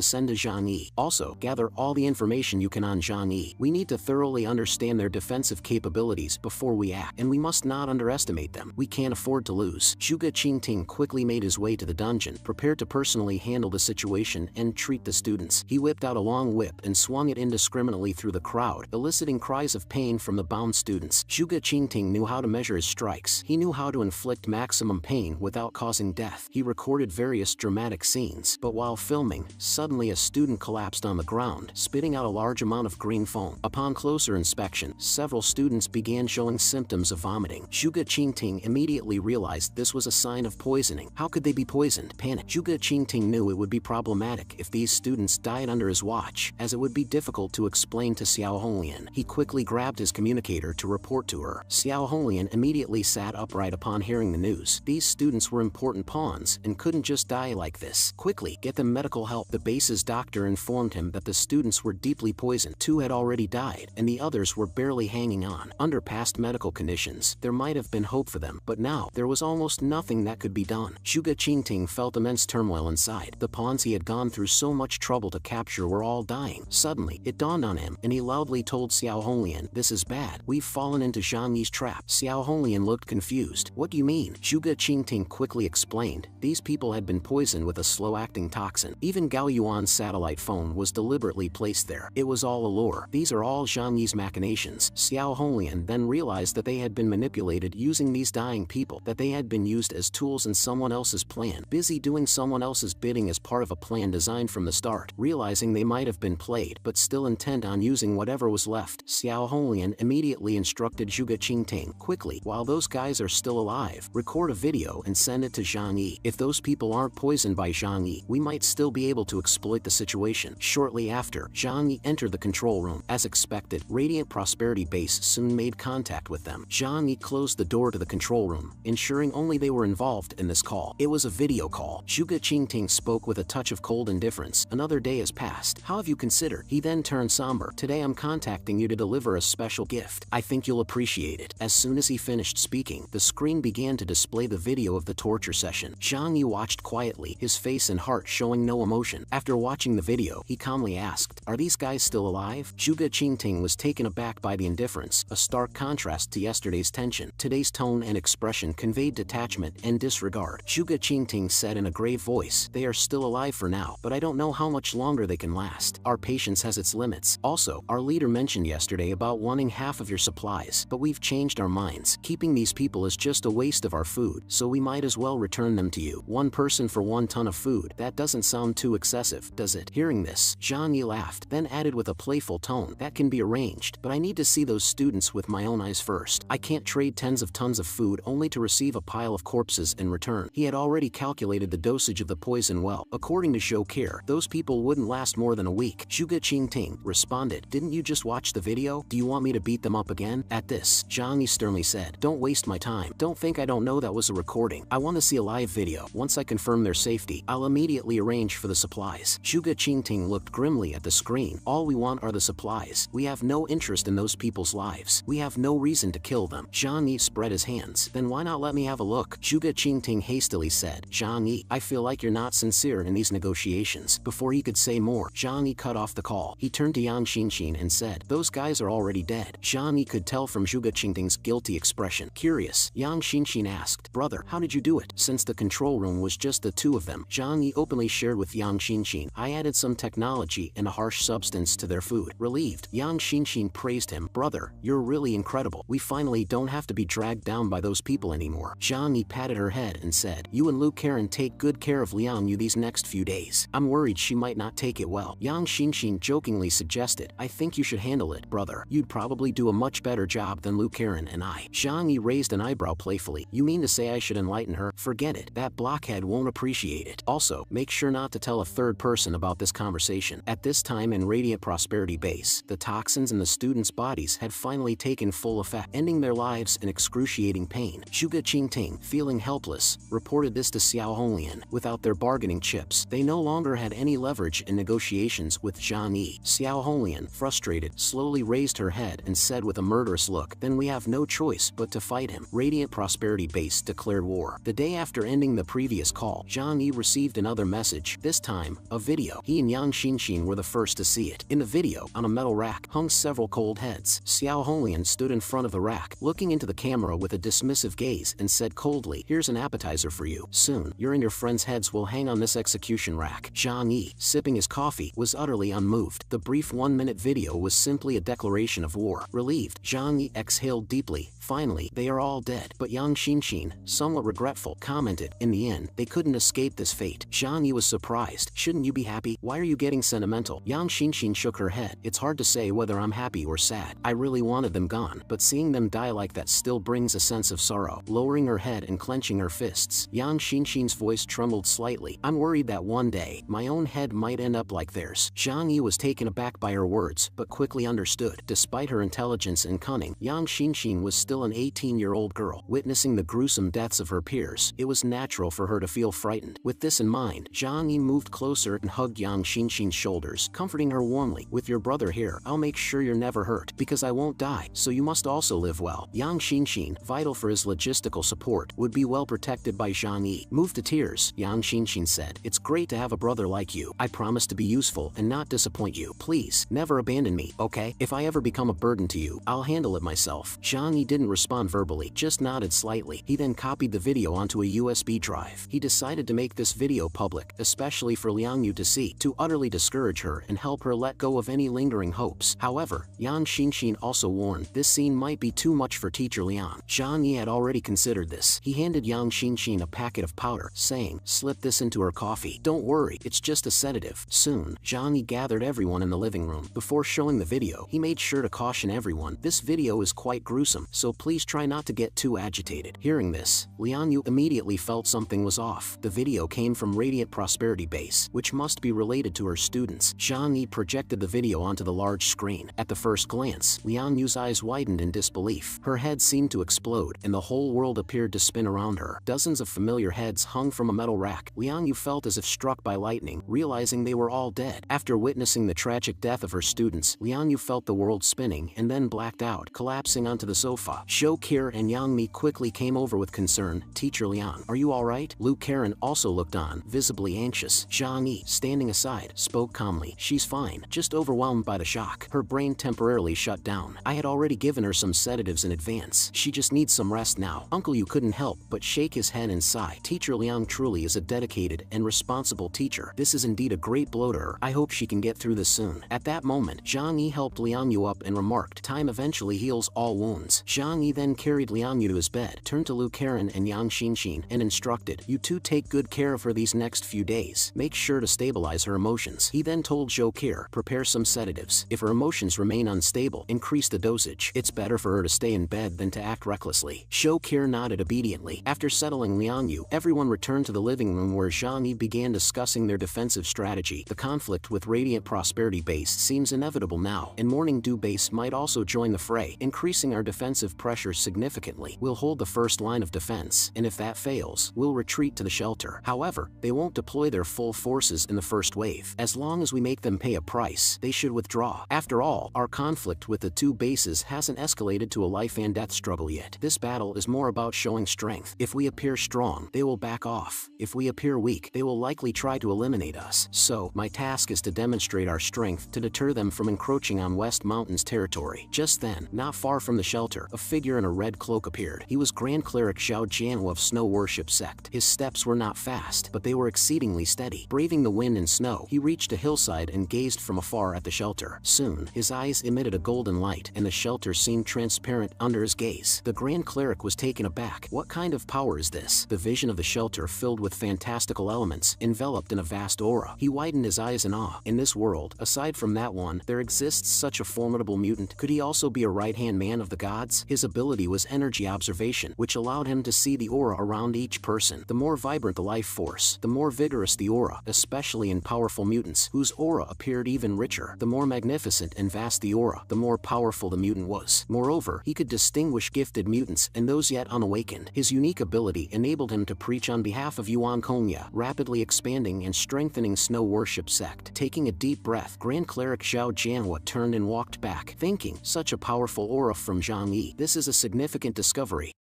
send to Zhang Yi. Also, gather all the information you can on Zhang Yi. We need to thoroughly understand their defensive capabilities before we act, and we must not underestimate them. We can't afford to lose. Zhuge Qingting quickly made his way to the dungeon, prepared to personally handle the situation and treat the students. He whipped out a long whip and swung it indiscriminately through the crowd, eliciting cries of pain from the bound students. Zhuge Qingting knew how to measure his strikes. He knew how to inflict maximum pain without causing death. He recorded various dramatic scenes, but while filming, suddenly a student collapsed on the ground, spitting out a large amount of green foam. Upon closer inspection, several students began showing symptoms of vomiting. Zhuge Qingting immediately realized this was a sign of poisoning. How could they be poisoned? Panic. Zhuge Qingting knew it would be problematic if these students died under his watch, as it would be difficult to explain to Xiao Honglian. He quickly grabbed his communicator to report to her. Xiao Honglian immediately sat upright upon hearing the news. These students were important pawns and couldn't just die like this. Quickly, get them medical help. The base's doctor informed him that the students were deeply poisoned. 2 had already died, and the others were barely hanging on. Under past medical conditions, there might have been hope for them, but now, there was almost nothing that could be done. Zhuge Qingting felt immense turmoil inside. The pawns he had gone through so much trouble to capture were all dying. Suddenly, it dawned on him, and he loudly told Xiao Honglian, this is bad. We've fallen into Zhang Yi's trap. Xiao Honglian looked confused. What do you mean? Zhuge Qingting quickly explained. These people had been poisoned with a slow-acting toxin. Even Gao Yuan's satellite phone was deliberately placed there. It was all a lure. These are all Zhang Yi's machinations. Xiao Honglian then realized that they had been manipulated using these dying people, that they had been used as tools in someone else's plan, busy doing someone else's bidding as part of a plan designed from the start. Realizing they might have been played, but still intent on using whatever was left, Xiao Honglian immediately instructed Zhuge Qingting, quickly, while those guys are still alive, record a video and send it to Zhang Yi. If those people aren't poisoned by Zhang Yi, we might still be able to exploit the situation. Shortly after, Zhang Yi entered the control room. As expected, Radiant Prosperity Base soon made contact with them. Zhang Yi closed the door to the control room, ensuring only they were involved in this call. It was a video call. Zhuge Qingting spoke with a touch of cold indifference. Another day has passed. How have you considered? He then turned somber. Today I'm contacting you to deliver a special gift. I think you'll appreciate it. As soon as he finished speaking, the screen began to display the video of the torture session. Zhang Yi watched quietly, his face and heart showing no emotion. After watching the video, he calmly asked, are these guys still alive? Zhuge Qingting was taken aback by the indifference, a stark contrast to yesterday's tension. Today's tone and expression conveyed detachment and disregard. Zhuge Qingting said in a grave voice, they are still alive for now, but I don't know how much longer they can last. Our patience has its limits. Also, our leader mentioned yesterday about wanting half of your supplies, but we've changed our minds. Keeping these people is just a waste of our food, so we might as well return them to you. 1 person for 1 ton of food. That doesn't sound too excessive, does it? Hearing this, Zhang Yi laughed, then added with a playful tone, that can be arranged, but I need to see those students with my own eyes first. I can't trade tens of tons of food only to receive a pile of corpses in return. He had already calculated the dosage of the poison well. According to Zhou Care, those people wouldn't last more than a week. Zhuge Qingting responded, didn't you just watch the video? Do you want me to beat them up again? At this, Zhang Yi sternly said, don't waste my time. Don't think I don't know that was a recording. I want to see a live video. Once I confirm their safety, I'll immediately arrange for the supplies. Zhuge Qingting looked grimly at the screen. All we want are the supplies. We have no interest in those people's lives. We have no reason to kill them. Zhang Yi spread his hands. Then why not let me have a look? Zhuge Qingting hastily said, Zhang Yi, I feel like you're not sincere in these negotiations. Before he could say more, Zhang Yi cut off the call. He turned to Yang Xinxin and said, those guys are already dead. Zhang Yi could tell from Zhuge Qingting's guilty expression. Curious, Yang Xinxin asked, brother, how did you do it? Since the control room was just the 2 of them, Zhang Yi openly shared with Yang Xinxin, I added some technology and a harsh substance to their food. Relieved, Yang Xinxin praised him, brother, you're really incredible. We finally don't have to be dragged down by those people anymore. Zhang Yi patted her head and said, you and Lu Karen take good care of Liang Yu these next few days. I'm worried she might not take it well. Yang Xinxin jokingly suggested, I think you should handle it, brother. You'd probably do a much better job than Lu Karen and I. Zhang Yi raised an eyebrow playfully. You mean to say I should enlighten her? Forget it. That blockhead won't appreciate it. Also, make sure not to tell a third person about this conversation. At this time in Radiant Prosperity Base, the toxins in the students' bodies had finally taken full effect, ending their lives in excruciating pain. Zhuge Qingting, feeling helpless, reported this to Xiao Honglian. Without their bargaining chips, they no longer had any leverage in negotiations with Zhang Yi. Xiao Honglian, frustrated, slowly raised her head and said with a murderous look, "Then we have no choice but to fight him." Radiant Prosperity Base declared war. The day after ending the previous call, Zhang Yi received another message, this time, a video. He and Yang Xinxin were the first to see it. In the video, on a metal rack, hung several cold heads. Xiao Honglian stood in front of the rack, looking into the camera with a dismissive gaze, and said coldly, "Here's an appetizer for you. Soon, your and your friends' heads will hang on this execution rack." Zhang Yi, sipping his coffee, was utterly unmoved. The brief 1-minute video was simply a declaration of war. Relieved, Zhang Yi exhaled deeply. Finally, they are all dead. But Yang Xinxin, somewhat regretful, commented, "In the end, they couldn't escape this fate." Zhang Yi was surprised. "Shouldn't you be happy? Why are you getting sentimental?" Yang Xinxin shook her head. "It's hard to say whether I'm happy or sad. I really wanted them gone, but seeing them die like that still brings a sense of sorrow." Lowering her head and clenching her fists, Yang Xinxin's voice trembled slightly. "I'm worried that one day, my own head might end up like theirs." Zhang Yi was taken aback by her words, but quickly understood. Despite her intelligence and cunning, Yang Xinxin was still an 18-year-old girl. Witnessing the gruesome deaths of her peers, it was natural for her to feel frightened. With this in mind, Zhang Yi moved closer and hugged Yang Xinxin's shoulders, comforting her warmly. "With your brother here, I'll make sure you're never hurt, because I won't die, so you must also live well." Yang Xinxin, vital for his logistical support, would be well protected by Zhang Yi. Moved to tears, Yang Xinxin said, "It's great to have a brother like you. I promise to be useful and not disappoint you. Please, never abandon me, okay? If I ever become a burden to you, I'll handle it myself." Zhang Yi didn't respond verbally, just nodded slightly. He then copied the video onto a USB drive. He decided to make this video public, especially for Liang Yu to see, to utterly discourage her and help her let go of any lingering hopes. However, Yang Xinxin also warned this scene might be too much for Teacher Liang. Zhang Yi had already considered this. He handed Yang Xinxin a packet of powder, saying, "Slip this into her coffee. Don't worry, it's just a sedative." Soon, Zhang Yi gathered everyone in the living room. Before showing the video, he made sure to caution everyone, "This video is quite gruesome, so please try not to get too agitated." Hearing this, Liang Yu immediately felt something was off. The video came from Radiant Prosperity Base, which must be related to her students. Zhang Yi projected the video onto the large screen. At the first glance, Liang Yu's eyes widened in disbelief. Her head seemed to explode, and the whole world appeared to spin around her. Dozens of familiar heads hung from a metal rack. Liang Yu felt as if struck by lightning, realizing they were all dead. After witnessing the tragic death of her students, Liang Yu felt the world spinning and then blacked out, collapsing onto the sofa. Shou Kir and Yang Mi quickly came over with concern. "Teacher Liang, are you alright?" Lu Karen also looked on, visibly anxious. Zhang Yi, standing aside, spoke calmly. "She's fine, just overwhelmed by the shock. Her brain temporarily shut down. I had already given her some sedatives in advance. She just needs some rest now." Uncle Yu couldn't help but shake his head and sigh. Teacher Liang truly is a dedicated and responsible teacher. This is indeed a great blow to her. I hope she can get through this soon. At that moment, Zhang Yi helped Liang Yu up and remarked, "Time eventually heals all wounds." Zhang Yi then carried Liang Yu to his bed, turned to Lu Karen and Yang Xinxin, and instructed, "You two take good care of her these next few days. Make sure to stabilize her emotions." He then told Zhou Kir, "Prepare some sedatives. If her emotions remain unstable, increase the dosage. It's better for her to stay in bed than to act recklessly." Zhou Kir nodded obediently. After settling Liang Yu, everyone returned to the living room where Zhang Yi began discussing their defensive strategy. The conflict with Radiant Prosperity Base seems inevitable now, and Morning Dew Base might also join the fray, increasing our defensive pressure significantly. We'll hold the first line of defense, and if that fails, we'll retreat to the shelter. However, they won't deploy their full forces in the first wave. As long as we make them pay a price, they should withdraw. After all, our conflict with the two bases hasn't escalated to a life and death struggle yet. This battle is more about showing strength. If we appear strong, they will back off. If we appear weak, they will likely try to eliminate us. So, my task is to demonstrate our strength to deter them from encroaching on West Mountain's territory. Just then, not far from the shelter, a figure in a red cloak appeared. He was Grand Cleric Xiao Jianwu of Snow Worship Sect. His steps were not fast, but they were exceedingly steady. Braving the wind and snow, he reached a hillside and gazed from afar at the shelter. Soon, his eyes emitted a golden light, and the shelter seemed transparent under his gaze. The Grand Cleric was taken aback. What kind of power is this? The vision of the shelter filled with fantastical elements, enveloped in a vast aura. He widened his eyes in awe. In this world, aside from that one, there exists such a formidable mutant. Could he also be a right-hand man of the gods? His ability was energy observation, which allowed him to see the aura around each person. The more vibrant the life force, the more vigorous the aura, especially in powerful mutants, whose aura appeared even richer. The more magnificent and vast the aura, the more powerful the mutant was. Moreover, he could distinguish gifted mutants and those yet unawakened. His unique ability enabled him to preach on behalf of Yuan Konya, rapidly expanding and strengthening Snow Worship Sect. Taking a deep breath, Grand Cleric Xiao Jianhua turned turned and walked back, thinking, such a powerful aura from Zhang Yi. This is a significant discovery.